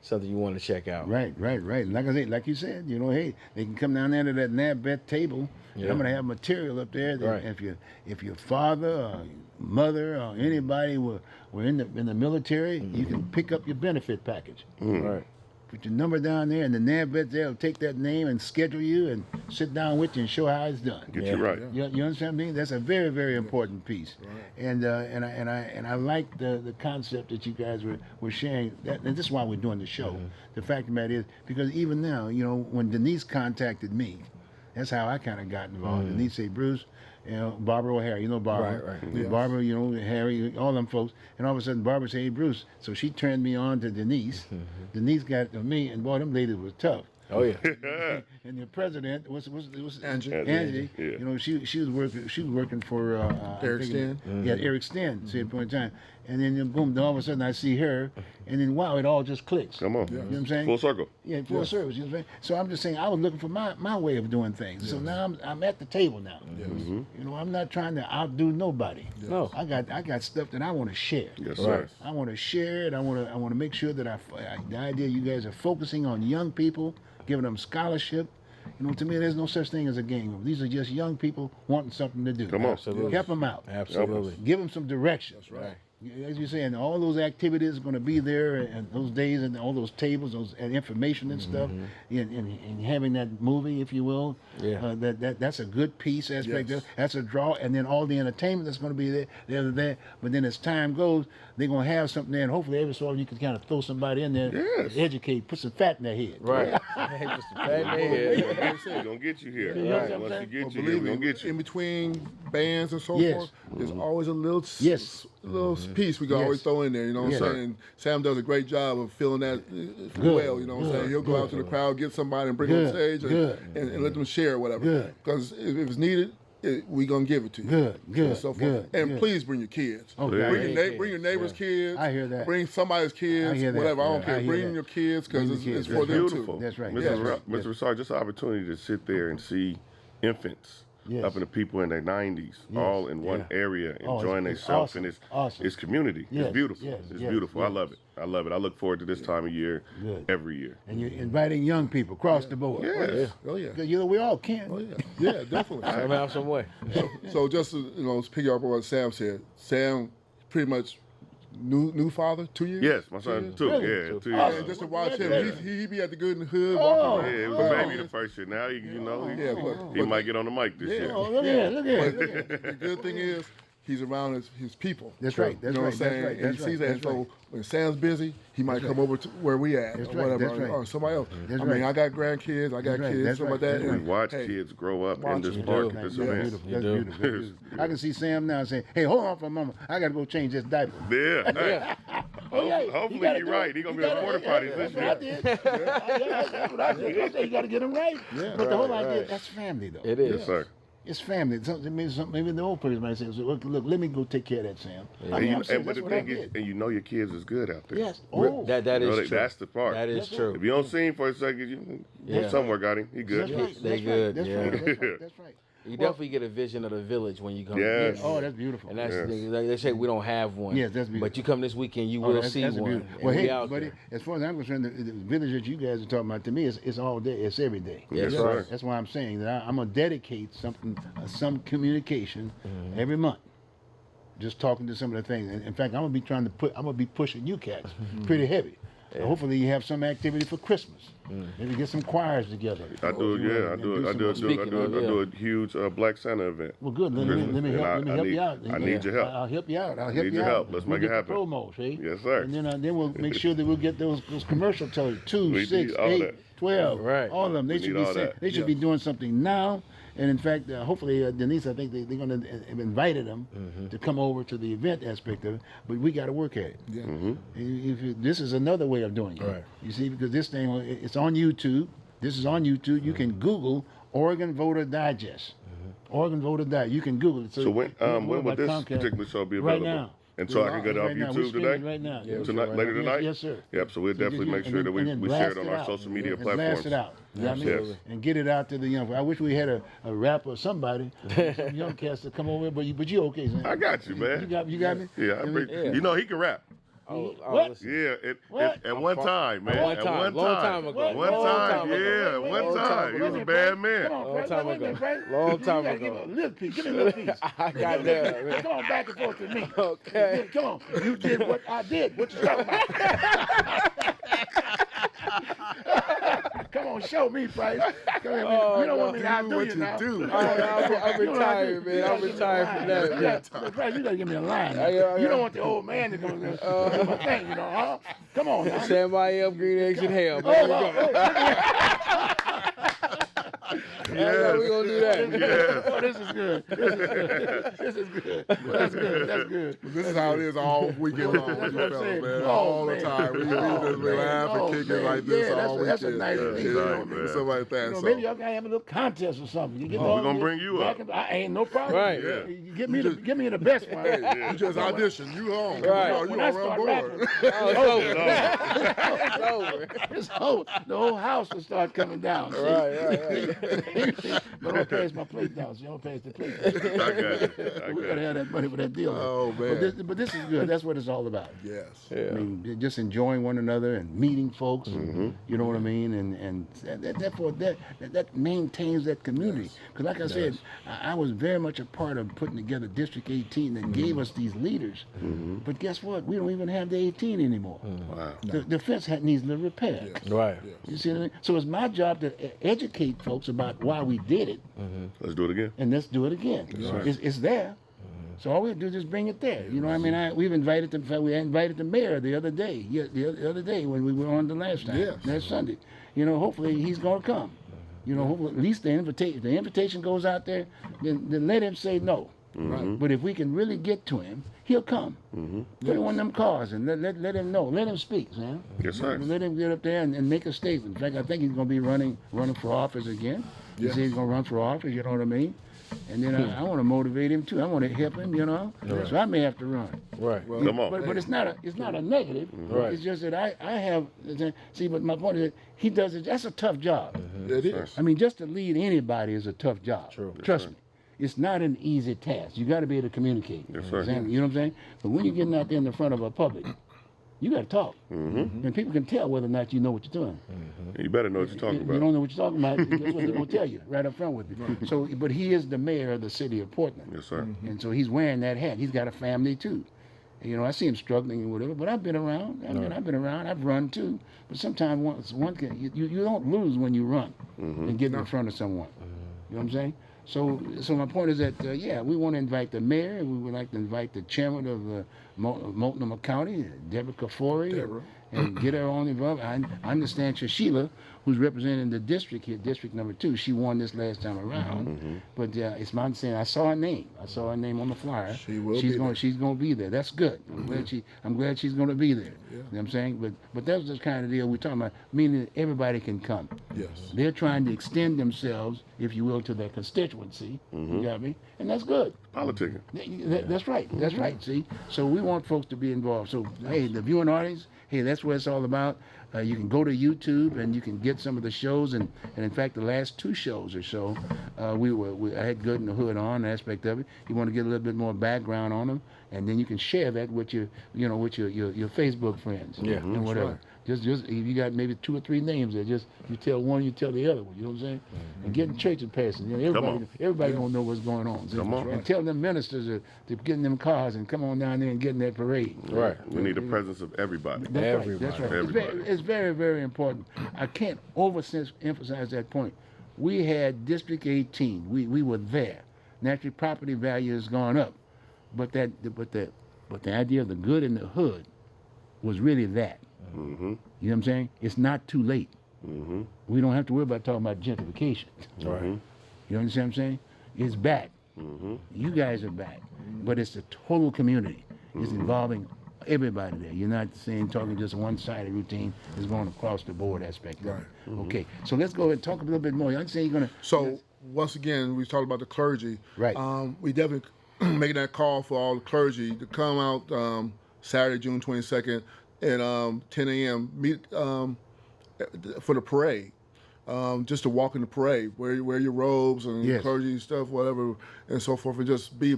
something you want to check out. Right. Like I said, like you said, hey, they can come down there to that NABVET table. And I'm gonna have material up there. That Right. if your father or mother or anybody were in the military, you can pick up your benefit package. Right. Put your number down there, and the NABVET there will take that name and schedule you and sit down with you and show how it's done. Get you right. You understand me? That's a very, very important piece. Right. And I like the concept that you guys were sharing. And this is why we're doing the show. The fact of the matter is, because even now, when Denise contacted me, That's how I kind of got involved. And he say, Bruce, Barbara O'Hara, Barbara. Right. Yes. Barbara, Harry, all them folks. And all of a sudden, Barbara say, hey, Bruce. So she turned me on to Denise. Denise got to me, and boy, them ladies was tough. Oh yeah. And the president was Angie. Angie. Yeah. She was working for Eric Sten. Yeah, Eric Sten. At a point in time, and then boom, all of a sudden I see her, and then wow, it all just clicks. Come on. You know what I'm saying? Full circle. Yeah, full service. You know what I'm saying? So I'm just saying I was looking for my way of doing things. So now I'm at the table now. Yes. I'm not trying to outdo nobody. No. I got stuff that I want to share. Yes, sir. Right. I want to share it. I want to make sure that the idea you guys are focusing on young people, giving them scholarship. To me, there's no such thing as a game. These are just young people wanting something to do. Come on. Absolutely. Help them out. Absolutely. Give them some direction. That's right. As you say, and all those activities are going to be there, and those days, and all those tables, those and information and stuff, and having that movie, if you will. Yeah. That's a good piece aspect. Yes. That's a draw, and then all the entertainment that's going to be there. But then as time goes, they're going to have something there, and hopefully every so often you can kind of throw somebody in there, Yes. educate, put some fat in their head. Right. Hey, just a fat man. We're gonna get you here. know what I'm Once saying? you get you here, Believe we're me, gonna get you. in between bands and so Yes. forth, there's always a little Yes. piece we can always Yes. throw in there. You know what Yes. I'm saying? Sam does a great job of filling that well. You know what I'm saying? He'll go out to the crowd, get somebody, and bring them on stage, and let them share or whatever. Good. Because if it's needed, we gonna give it to you. Good, And so forth. good, And good. please bring your kids. Okay. Bring your neighbor's kids. I hear that. Bring somebody's kids. I hear that. Whatever. I don't I care. hear Bring that. your kids because Bring the it's kids. for That's them Beautiful. too. That's right. Mr. That's Ra- right. Mr. Rashard, just an opportunity to sit there and see infants Yes. up in the people in their 90s, all in one area, Oh, enjoying it's themselves, awesome. and it's Awesome. it's community. Yes, It's beautiful. yes, It's yes, beautiful. I yes. love it. I love it. I look forward to this time of year Good. every year. And you're inviting young people across the board. Yes. Oh yeah. Because, we all can. Oh yeah. Yeah, definitely. Somehow, some way. So just to, pick up on what Sam said, Sam pretty much new father, 2 years? Yes, my son too. Really? Yeah, 2 Yeah, years. just to watch him, he be at the good and hood. Oh. walking Yeah, it around. was a baby the first year. Now Yeah, he might get on the mic this year. Oh, look at it. The good thing is he's around his people. That's right. That's you know right. what I'm saying? That's right. And That's he sees right. that. That's So right. when Sam's busy, he might come over to where we at That's or right. whatever, That's right. or somebody else. That's I mean, right. I got grandkids, I got That's right. kids, That's stuff like right. that. That's We and, watch hey, kids grow up in watch this them. park That's at this beautiful. event. That's You do. beautiful. That's beautiful. I can see Sam now saying, hey, hold on for a moment. I got to go change this diaper. Yeah. Yeah. Hopefully you're right. He's gonna be on porta potties this That's year. what I did. That's what I did. I said, you got to get them right. But the whole idea, that's family, though. It is. Yes, sir. It's family. Maybe the old person might say, look, let me go take care of that, Sam. I And, mean, you, I'm saying, but that's the what I thing is, did. and your kids is good out there. Yes. Oh, That You know, is true. that's the part. That is true. If you don't see him for a second, you Yeah. somewhere got him. He good. that's right. They That's good, right. That's yeah. right. That's right. That's right. You definitely get a vision of the village when you come. Yes. Oh, that's beautiful. And that's Yes. they say we don't have one. Yes, that's beautiful. But you come this weekend, you Oh, will that's see a one. beautiful- And Well, we hey, out buddy, there. as far as I'm concerned, the village that you guys are talking about, to me, it's all day. It's every day. Yes, Yes, sir. That's why I'm saying that I'm going to dedicate something, some communication every month. Just talking to some of the things. And in fact, I'm going to be pushing you cats pretty heavy. Hopefully you have some activity for Christmas. Maybe get some choirs together. I do. Yeah, I do. Speaking of, I do a huge Black Santa event. Well, good. Let me help you out. I need your help. I'll help you out. Need your help. Let's we'll make it get happen. The promo, see? Yes, sir. And then we'll make sure that we'll get those commercial television. 2, We 6, need all 8, that. 12. Right. All of them. They We should need be all that. they should be doing something now. And in fact, hopefully, Denise, I think they're going to have invited them to come over to the event aspect of it. But we got to work at it. Yeah. This is another way of doing it. Right. You see, because this thing, it's on YouTube. This is on YouTube. You can Google Oregon Voter Digest. Oregon Voter Digest. You can Google it. So when Google will by this Comcast. particular show be Right available? now. And so I can get it off Right now. We're YouTube streaming today? right now. Yeah, Tonight, later Yes, tonight? yes, sir. Yep, so we'll definitely make sure that we share blast it on our out. social media And platforms. Blast it out. You know what I mean? Absolutely. And get it out to the young. I wish we had a rapper or somebody, some young cats to come over, but you okay, son? I got you, man. You got me? Yeah, you know he can rap. What? listen. Yeah, What? at one time, man. One At time, one long time. time ago. One Long time, time ago. yeah, Wait, one wait, time. He wait, was a wait, bad Frank. man. Come on, Long Frank. time Wait a minute, ago. Frank. Long time You gotta ago. give a little piece. Give me a little piece. I got that, man. Come on, back and forth with me. Okay. Come on. You did what I did. What you talking about? Come on, show me, Price. Come here, man. You don't want me to outdo you now. I'm retired, man. I'm retired from that. Yeah. Price, you gotta give me a line. Yeah. You don't want the old man to come in there. Do my thing, huh? Come on now. Sam I am green eggs and ham. There we go. Yeah, we gonna do that. Yes. Oh, this is good. This is good. This is good. Well, that's good. That's good. This is how it is all weekend long with That's you what I'm fellas, saying. man. Oh, all man. the time. We just man. laugh and Oh, kick man. it like this Yeah, all that's a weekend. nice thing. That's You know right, what I mean? man. Something like that. You know, So, maybe y'all gotta have a little contest or something. You get we're gonna bring you up. I ain't no problem. Right. Yeah. You get me the best one. you just audition. You home. Right. You When on I run start board. It's over. It's the whole house will start coming down. See? Right. But don't pass my plate down. So you don't pass the plate down. I got it. We gotta have that money for that deal. Oh, man. But this is good. That's what it's all about. Yes. Yeah. I mean, just enjoying one another and meeting folks. And, you know what I mean? And therefore that maintains that community. Because like I said, I was very much a part of putting together District 18 that gave us these leaders. But guess what? We don't even have the 18 anymore. Wow. The fence needs a little repair. Right. You see what I mean? So it's my job to educate folks about why we did it, Let's do it again. and let's do it again. It's there. So all we have to do is just bring it there. You know what I mean? We invited the mayor the other day. The other day when we were on the last time. Yes. Last Sunday. You know, hopefully he's going to come. You know, hopefully at least the invitation goes out there, then let him say no. Right. But if we can really get to him, he'll come. Put in one of them cars and let him know. Let him speak, man. Yes, sir. Let him get up there and make a statement. In fact, I think he's going to be running for office again. He said he's going to run for office, you know what I mean? And then I want to motivate him too. I want to help him, you know. Right. So I may have to run. Right. Well, Come on. But it's not a negative. Right. It's just that I have see. But my point is that he does it. That's a tough job. It is. I mean, just to lead anybody is a tough job. True. Trust me. It's not an easy task. You got to be able to communicate. Yes, sir. You know what I'm saying? But when you're getting out there in the front of a public, you got to talk. And people can tell whether or not you know what you're doing. You better know what you're talking If about. you don't know what you're talking about, that's what they're going to tell you right up front with you. So, but he is the mayor of the city of Portland. Yes, sir. And so he's wearing that hat. He's got a family too. You know, I see him struggling and whatever, but I've been around. I've been around. I've run too. But sometimes you don't lose when you run and get in front of someone. You know what I'm saying? So my point is that, we want to invite the mayor. We would like to invite the chairman of Multnomah County, Deborah Kafori, and get her on involved. I understand Shashila, who's representing the district here, District Number 2. She won this last time around. But it's my understanding. I saw her name. on the flyer. She will she's be going. there. She's going to be there. That's good. I'm glad she's going to be there. Yeah. You know what I'm saying? But that's the kind of deal we're talking about. Meaning that everybody can come. Yes. They're trying to extend themselves, if you will, to their constituency. You got me? And that's good. Politicking. That's right. That's right. See, so we want folks to be involved. So hey, the viewing audience, hey, that's what it's all about. You can go to YouTube and you can get some of the shows, and in fact, the last 2 shows or so, I had Good in the Hood on aspect of it. You want to get a little bit more background on them, and then you can share that with your Facebook friends, and whatever. right. Just if you got maybe 2 or 3 names there, just you tell one, you tell the other one. You know what I'm saying? And get in church and passing. You know, everybody gonna know what's going on. See? Come on. And tell them ministers to get in them cars and come on down there and get in that parade. Right. We need the presence of everybody. That's right. That's right. Everybody. It's very, very important. I can't overemphasize that point. We had District 18. We were there. Naturally, property value has gone up, but the idea of the good in the hood was really that. You know what I'm saying? It's not too late. We don't have to worry about talking about gentrification. Right. You understand what I'm saying? It's back. You guys are back, but it's the total community. It's involving everybody there. You're not talking just one-sided routine. It's going across the board aspect of it. Okay, so let's go ahead and talk a little bit more. You understand you're going to... So once again, we talked about the clergy. Right. We definitely making that call for all the clergy to come out Saturday, June 22nd at 10 a.m. Meet for the parade. Just to walk in the parade, wear your robes and clergy stuff, whatever, and so forth, and just be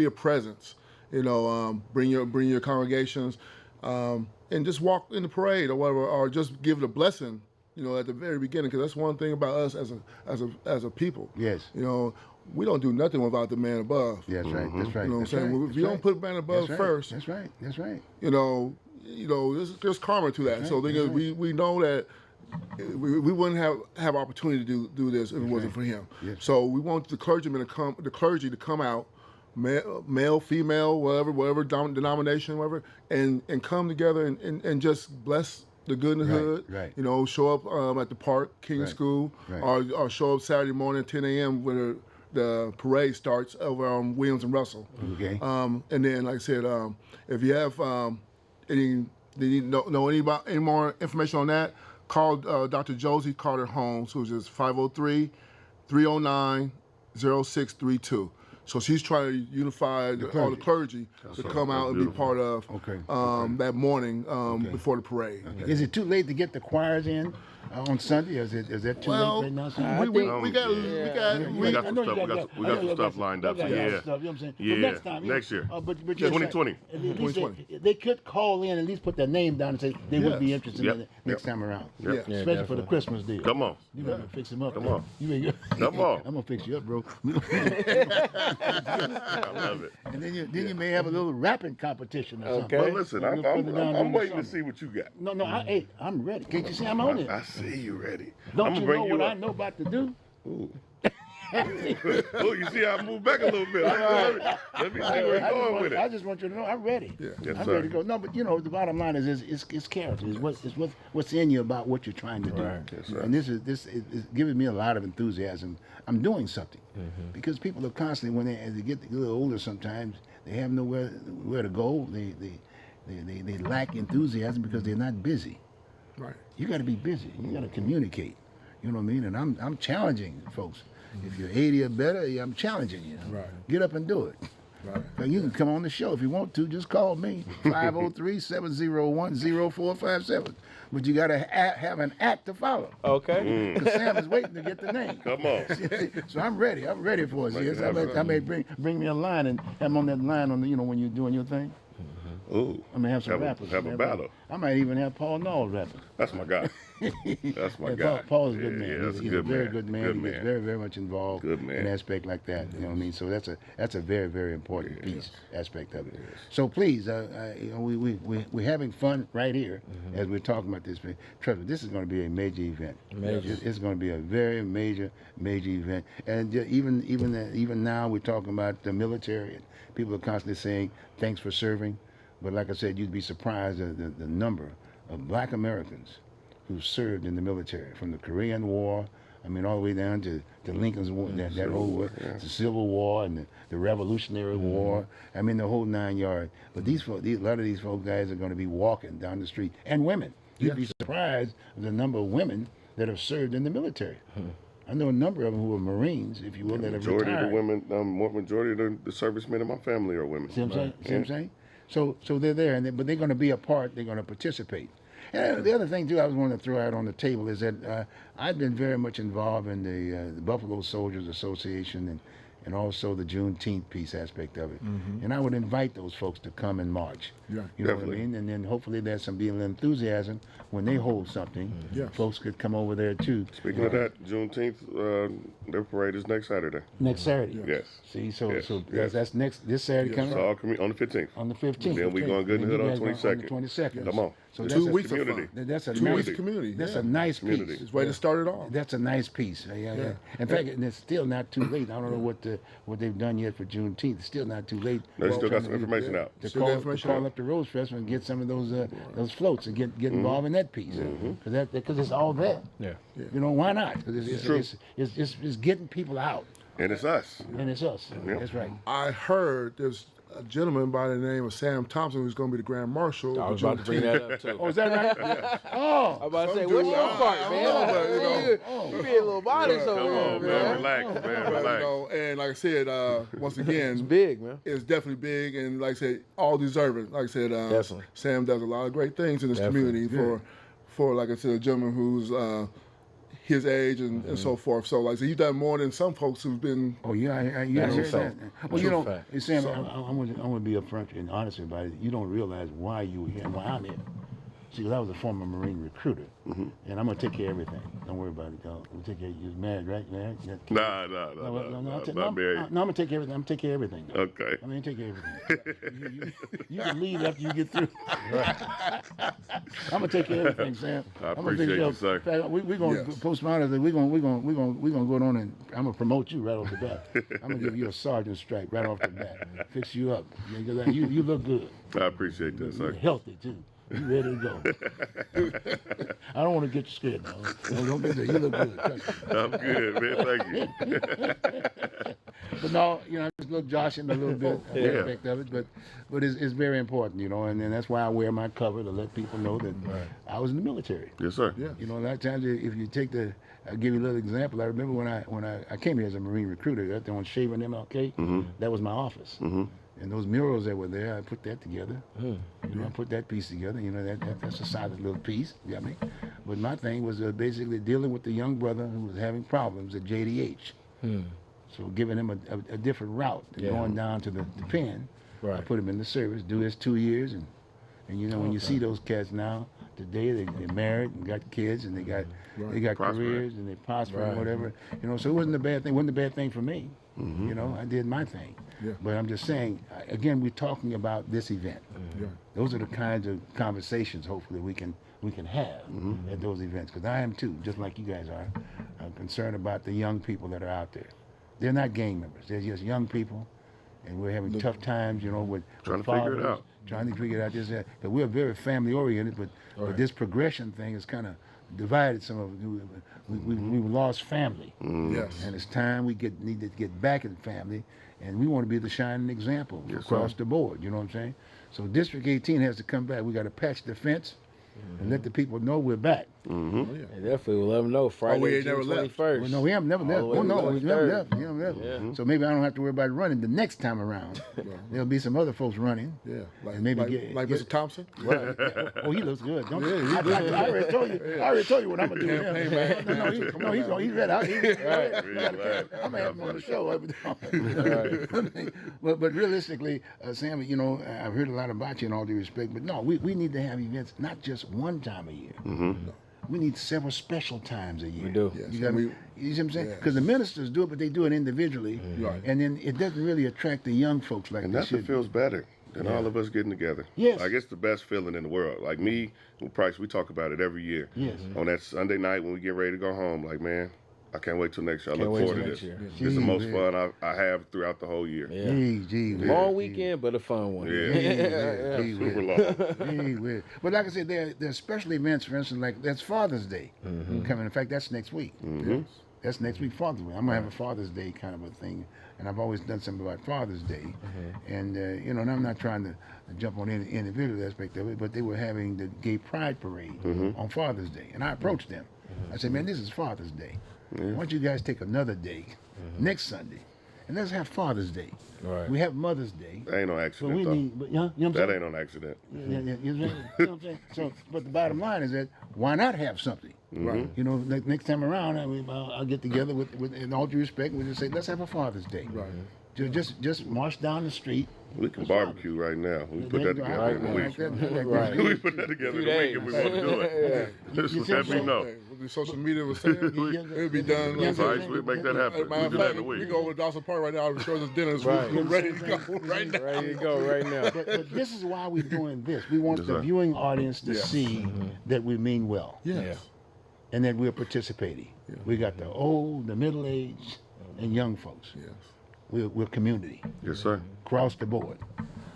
a presence. You know, bring your congregations, and just walk in the parade or whatever, or just give it a blessing. You know, at the very beginning, because that's one thing about us as a people. Yes. You know, we don't do nothing without the man above. That's right. That's right. You know what I'm saying? If you don't put man above first, That's right. That's right. you know, there's karma to that. So we know that we wouldn't have opportunity to do this if it wasn't for him. Yes. So we want the clergy to come out, male, female, whatever denomination, whatever, and come together and just bless the Good in the Hood. Right. You know, show up at the park, King School, or show up Saturday morning, 10 a.m. when the parade starts over on Williams and Russell. Okay. And then, like I said, if you have any know any more information on that, call Dr. Josie Carter Holmes, who's just 503-309-0632. So she's trying to unify all the clergy to come out and be part of that morning before the parade. Okay. Is it too late to get the choirs in on Sunday? Or is that too late right now? We got some stuff lined up. So yeah. You know what I'm saying? Yeah. But next time, next year. But 2020. At least they could call in, at least put their name down and say they would be interested in it next time around. Yeah. Especially for the Christmas deal. Come on. You better fix them up. Come on. Come on. I'm gonna fix you up, bro. I love it. And then you may have a little rapping competition or something. Well, listen, I'm waiting to see what you got. No, I'm ready. Can't you see I'm on it? I see you ready. Don't you know what I know about to do? Ooh. Look, you see how I moved back a little bit. Let me see where you're going with it. I just want you to know I'm ready. Yeah. Yes, I'm sir. ready to go. No, but you know the bottom line is it's character. It's what's in you about what you're trying to do. Right. Yes, sir. And this is giving me a lot of enthusiasm. I'm doing something because people are constantly as they get a little older, sometimes they have nowhere where to go. They lack enthusiasm because they're not busy. Right. You got to be busy. You got to communicate. You know what I mean? And I'm challenging folks. If you're 80 or better, I'm challenging you. Right. Get up and do it. Right. Now, you can come on the show if you want to. Just call me, 503-701-0457. But you got to have an act to follow. Okay. Because Sam is waiting to get the name. Come on. So I'm ready. I'm ready for it. Yes, I may bring me a line and I'm on that line on the, when you're doing your thing. Ooh. I may have some rappers. Have a battle. I might even have Paul Knowles rapping. That's my guy. That's my guy. Paul's a good man. Yeah, He's a very good man. Good He gets very, very much involved in an aspect like that. You know what I mean? So that's a very, very important aspect of it. So please, we're having fun right here as we're talking about this. Trust me, this is going to be a major event. It's going to be a very major event. And even now we're talking about the military. And people are constantly saying thanks for serving. But like I said, you'd be surprised at the number of black Americans who served in the military, from the Korean War, I mean, all the way down to Lincoln's War, that whole war, the Civil War and the Revolutionary War. I mean, the whole 9 yards. But a lot of these folk guys are going to be walking down the street, and women. You'd be surprised at the number of women that have served in the military. I know a number of them who are Marines, if you will, that have retired. Majority of the women, majority of the servicemen in my family are women. See what I'm saying? So they're there, but they're going to be a part. They're going to participate. And the other thing too, I was wanting to throw out on the table is that I've been very much involved in the Buffalo Soldiers Association and also the Juneteenth peace aspect of it. And I would invite those folks to come and march. Yeah, you know what I mean? And then hopefully there's some enthusiasm when they hold something. Folks could come over there too. Speaking of that, Juneteenth, their parade is next Saturday. Next Saturday. Yes. See, that's this Saturday coming So up. On the 15th. On the 15th. Then we're going Good in the Hood on the 22nd. On the 22nd. Come on. So 2 weeks of community. fun. That's a 2 nice weeks of community. That's a nice Community. piece. It's way to start it off. That's a nice piece. In fact, and it's still not too late. I don't know what they've done yet for Juneteenth. It's still not too late. They still got some information out. To call up the Rose Festival and get some of those floats and get involved in that piece because it's all there. Yeah. You know, why not? Because it's getting people out. And it's us. And it's us. Yeah. That's right. I heard there's a gentleman by the name of Sam Thompson who's going to be the Grand Marshal. I was about to bring that up too. Oh, is that right? Oh. I'm about to say, Some what's dude, your part, I man? don't know, but, You being a little modest Come over on, here, man. man. Relax, man. But, Relax. and like I said, once again, It's big, man. it's definitely big, and like I said, all deserving. Like I said, Definitely. Sam does a lot of great things in this Definitely. community for like I said, a gentleman who's his age and so forth. So like I said, he's done more than some folks who've been. Oh yeah, I That's heard a that. fact. Well, True fact. Sam, I'm gonna be upfront and honest about it. You don't realize why you were here and why I'm here. See, 'cause I was a former Marine recruiter, and I'm gonna take care of everything. Don't worry about it, y'all. We'll take care. You're married, right? Married? Nah, not married. No, I'm gonna take care of everything. I'm gonna take care of everything. Though. Okay. I'm gonna take care of everything. you can leave after you get through. I'm gonna take care of everything, Sam. I I'm gonna appreciate fix you, your- sir. In fact, we're gonna postmodern. We're gonna go on and I'm gonna promote you right off the bat. I'm gonna give you a sergeant stripe right off the bat. Fix you up. You look good. I appreciate that, You're sir. healthy too. You ready to go? I don't want to get you scared now. Don't get there. You look good. Trust me. I'm good, man. Thank you. But no, I just look joshing a little bit aspect of it, but it's very important, and then that's why I wear my cover to let people know that I was in the military. Yes, sir. Yeah. A lot of times if you take I'll give you a little example. I remember when I came here as a Marine recruiter, out there on Shaver and MLK, that was my office. And those murals that were there, I put that together. I put that piece together. That's a solid little piece. You know what I mean? But my thing was basically dealing with the young brother who was having problems at JDH. So giving him a different route than going down to the pen. I put him in the service, do his 2 years, and when you see those cats now today, they're married and got kids and they got careers and they prosper and whatever. So it wasn't a bad thing. It wasn't a bad thing for me. I did my thing. But I'm just saying, again, we're talking about this event. Those are the kinds of conversations, hopefully, we can have at those events. Because I am too, just like you guys are. I'm concerned about the young people that are out there. They're not gang members. They're just young people, and we're having tough times, with Trying to fathers, figure it out. Trying to figure it out. But we're very family oriented. But this progression thing has kind of divided some of it. We've lost family. Yes. And it's time we need to get back in family, and we want to be the shining example across the board. You know what I'm saying? So District 18 has to come back. We got to patch the fence and let the people know we're back. And definitely we'll let them know Friday, June 21st. Well, no, we haven't never left. All the way Oh, to no, the we never 23rd. left. So maybe I don't have to worry about running the next time around. There'll be some other folks running. Yeah. Like, And maybe like Mr. Thompson? Well, oh, he looks good. Don't I already told you. I already told you what I'm gonna do with him. No, he's ready. I'm gonna have him on the show. But realistically, Sam, I've heard a lot about you in all due respect. But no, we need to have events not just one time a year. We need several special times a year. We do. You got me? You see what I'm saying? Because the ministers do it, but they do it individually. And then it doesn't really attract the young folks like And they that's should. what feels better than all of us getting together. Yes. Like, it's the best feeling in the world. Like me and Price, we talk about it every year. Yes. On that Sunday night when we get ready to go home, like, man, I can't wait till next year. I Can't look wait forward till to next this. year. It's the most fun I have throughout the whole year. Gee, Long weekend, but a fun one. Super long. Gee whiz. But like I said, there are special events, for instance, like that's Father's Day coming. In fact, that's next week. That's next week, Father's Day. I'm going to have a Father's Day kind of a thing. And I've always done something about Father's Day. And, and I'm not trying to jump on any individual aspect of it, but they were having the Gay Pride Parade on Father's Day. And I approached them. I said, man, this is Father's Day. Why don't you guys take another day next Sunday and let's have Father's Day. Right. We have Mother's Day. That ain't no But accident, we though. need, you know what I'm That saying? ain't no accident. Yeah, you know what I'm saying? So, but the bottom line is that why not have something? Right. Next time around, I'll get together with in all due respect, we'll just say, let's have a Father's Day. Right. Just march down the street. We can barbecue right now. We put that together in a week. Right. We put that together in a week if we want to do it. Just let me know. What the social media was saying, it'll be done. Yes, All right, we'll make that happen. Matter We'll of do that fact, in a we week. go over to Dawson Park right now. I'm sure there's dinners. Right. We're ready to go right now. Ready to go right now. But this is why we're doing this. We want Yes, the sir. viewing audience to Yes. see that we mean well Yes. and that we're participating. We got the old, the middle-aged, and young folks. Yes. We're community Yes, sir. across the board.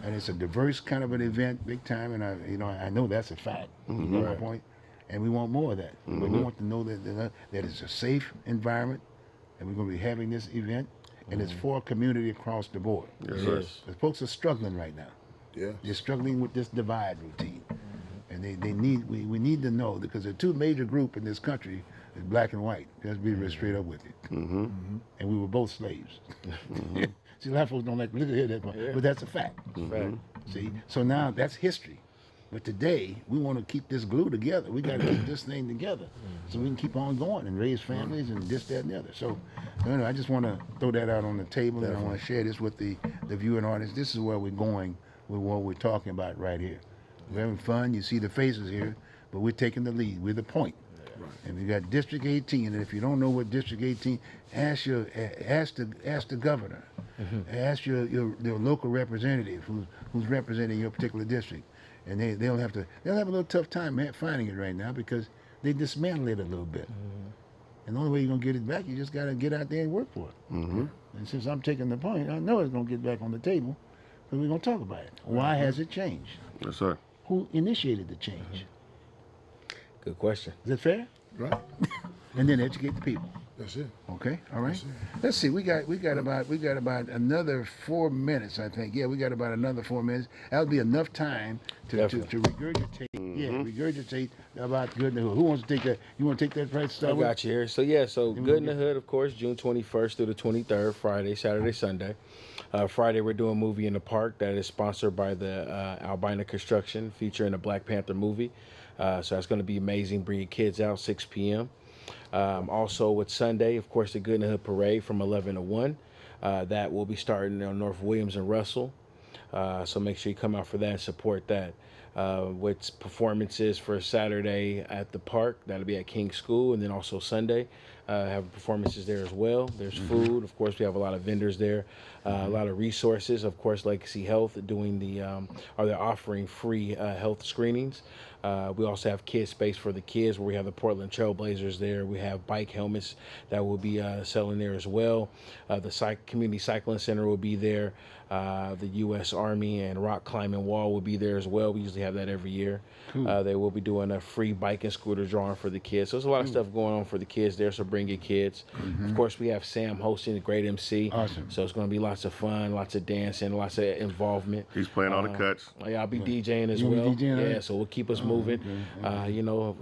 And it's a diverse kind of an event, big time, and I know that's a fact. You know my point? And we want more of that. But we want to know that it's a safe environment, and we're going to be having this event, and it's for community across the board. Yes, sir. The folks are struggling right now. Yeah. They're struggling with this divide routine. And we need to know, because the two major groups in this country is black and white. Let's be real straight up with it. And we were both slaves. See, a lot of folks don't like to hear that, but that's a fact. See, so now that's history. But today, we want to keep this glue together. We got to keep this thing together so we can keep on going and raise families and this, that, and the other. So, I just want to throw that out on the table, and I want to share this with the viewing audience. This is where we're going with what we're talking about right here. We're having fun. You see the faces here, but we're taking the lead. We're the point. And we got District 18, and if you don't know what District 18, ask the governor, ask your local representative who's representing your particular district, and they'll have a little tough time finding it right now because they dismantle it a little bit. And the only way you're gonna get it back, you just gotta get out there and work for it. And since I'm taking the point, I know it's gonna get back on the table, because we're gonna talk about it. Why has it changed? Yes, sir. who initiated the change? Good question. Is that fair? Right. And then educate the people. That's it. Okay, all right. Let's see. We got about another 4 minutes, I think. Yeah, we got about another 4 minutes. That'll be enough time to regurgitate. Yeah, regurgitate about Good in the Hood. Who wants to take that? You want to take that first? I got you here. So Good in the Hood, of course, June 21st through the 23rd, Friday, Saturday, Sunday. Friday, we're doing a movie in the park that is sponsored by the Albina Construction, featuring a Black Panther movie. So that's going to be amazing. Bring your kids out, 6 p.m. Also with Sunday, of course, the Good in the Hood Parade from 11 to 1. That will be starting on North Williams and Russell. So make sure you come out for that and support that. With performances for Saturday at the park, that'll be at King School, and then also Sunday, have performances there as well. There's food, of course. We have a lot of vendors there, a lot of resources. Of course, Legacy Health doing they're offering free health screenings. We also have kid space for the kids, where we have the Portland Trailblazers there. We have bike helmets that will be selling there as well. The Community Cycling Center will be there. The U.S. Army and Rock Climbing Wall will be there as well. We usually have that every year. They will be doing a free bike and scooter drawing for the kids. So there's a lot of stuff going on for the kids there, so bring your kids. Of course, we have Sam hosting, the great MC. Awesome. So it's going to be lots of fun, lots of dancing, lots of involvement. He's playing all the cuts. Yeah, I'll be DJing as You well. be DJing, Yeah, so we'll keep us moving.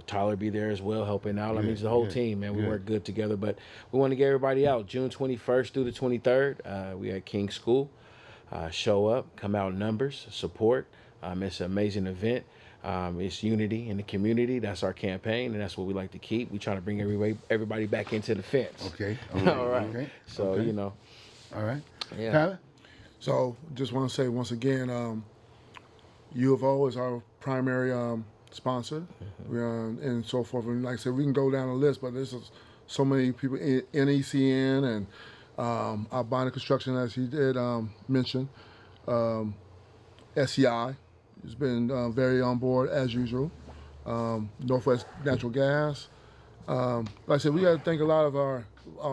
Tyler be there as well, helping out. I mean, it's the whole team, man. We work good together. But we want to get everybody out June 21st through the 23rd. We at King School. Show up, come out in numbers, support. It's an amazing event. It's unity in the community. That's our campaign, and that's what we like to keep. We try to bring everybody back into the fence. Okay. All right. Okay. So, All right. Yeah. Tyler? So just want to say once again, U of O is our primary sponsor, and so forth. And like I said, we can go down the list, but there's so many people, NECN and Albina Construction, as he did mention. SEI has been very on board as usual. Northwest Natural Gas. Like I said, we got to thank a lot of our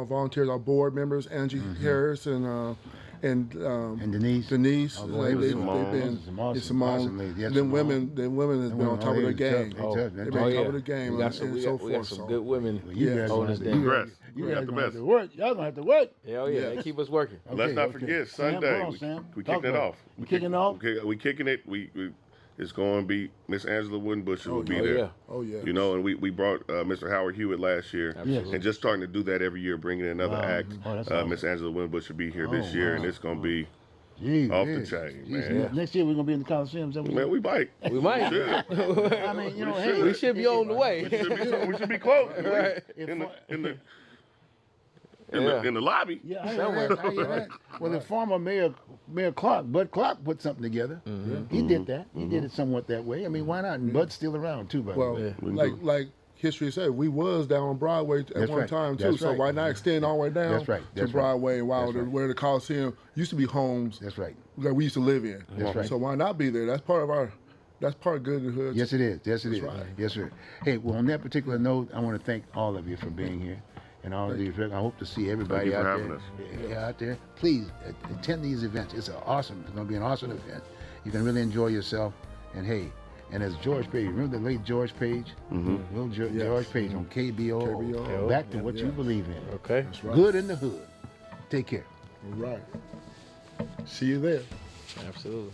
volunteers, our board members, Angie Harris and Denise. They've been Simone. Then women has been on top of their game. They've been on top of the game. We got some good women. Holding us down. Congrats. You We guys got the gonna have best. to work. Y'all gonna have to work. Hell yeah, they keep us working. Let's not forget Sunday. Sam, Sam. We Talk kicking it about off. We kicking off. We kicking it. It's going to be Miss Angela Woodenbush will be Oh, there. yeah. Oh yeah. And we brought Mr. Howard Hewitt last year, Yes. and just starting to do that every year, bringing in another act. that's awesome. Miss Angela Woodenbush will be here this year, and it's going to be Jeez, off the yes. chain, Jeez, man. Next year we're gonna be in the Coliseum. Is that what Man, we might. We might. Should. I mean, hey, We should be on the way. We should be close. Right. In the lobby. Yeah, I hear that. Well, the former Mayor Clark, Bud Clark, put something together. He did that. He did it somewhat that way. I mean, why not? And Bud's still around too, by the way. Well, like history said, we was down on Broadway at one time too. That's So right. why not extend all the way down That's right. to That's Broadway and That's right. where the Coliseum used to be homes That's right. that we used to live in. That's right. So why not be there? That's part of Good in the Hood. Yes, it is. Yes, it is. right. Yes, sir. Hey, well, on that particular note, I want to thank all of you for being here. And all of you, I hope to see everybody Thank you for out having there. us. Yeah, out there. Please attend these events. It's going to be an awesome event. You can really enjoy yourself. And hey, and as George Page, remember the late George Page? Little George Page on KBO. Back to what you believe in. Okay. That's right. Good in the Hood. Take care. All right. See you there. Absolutely.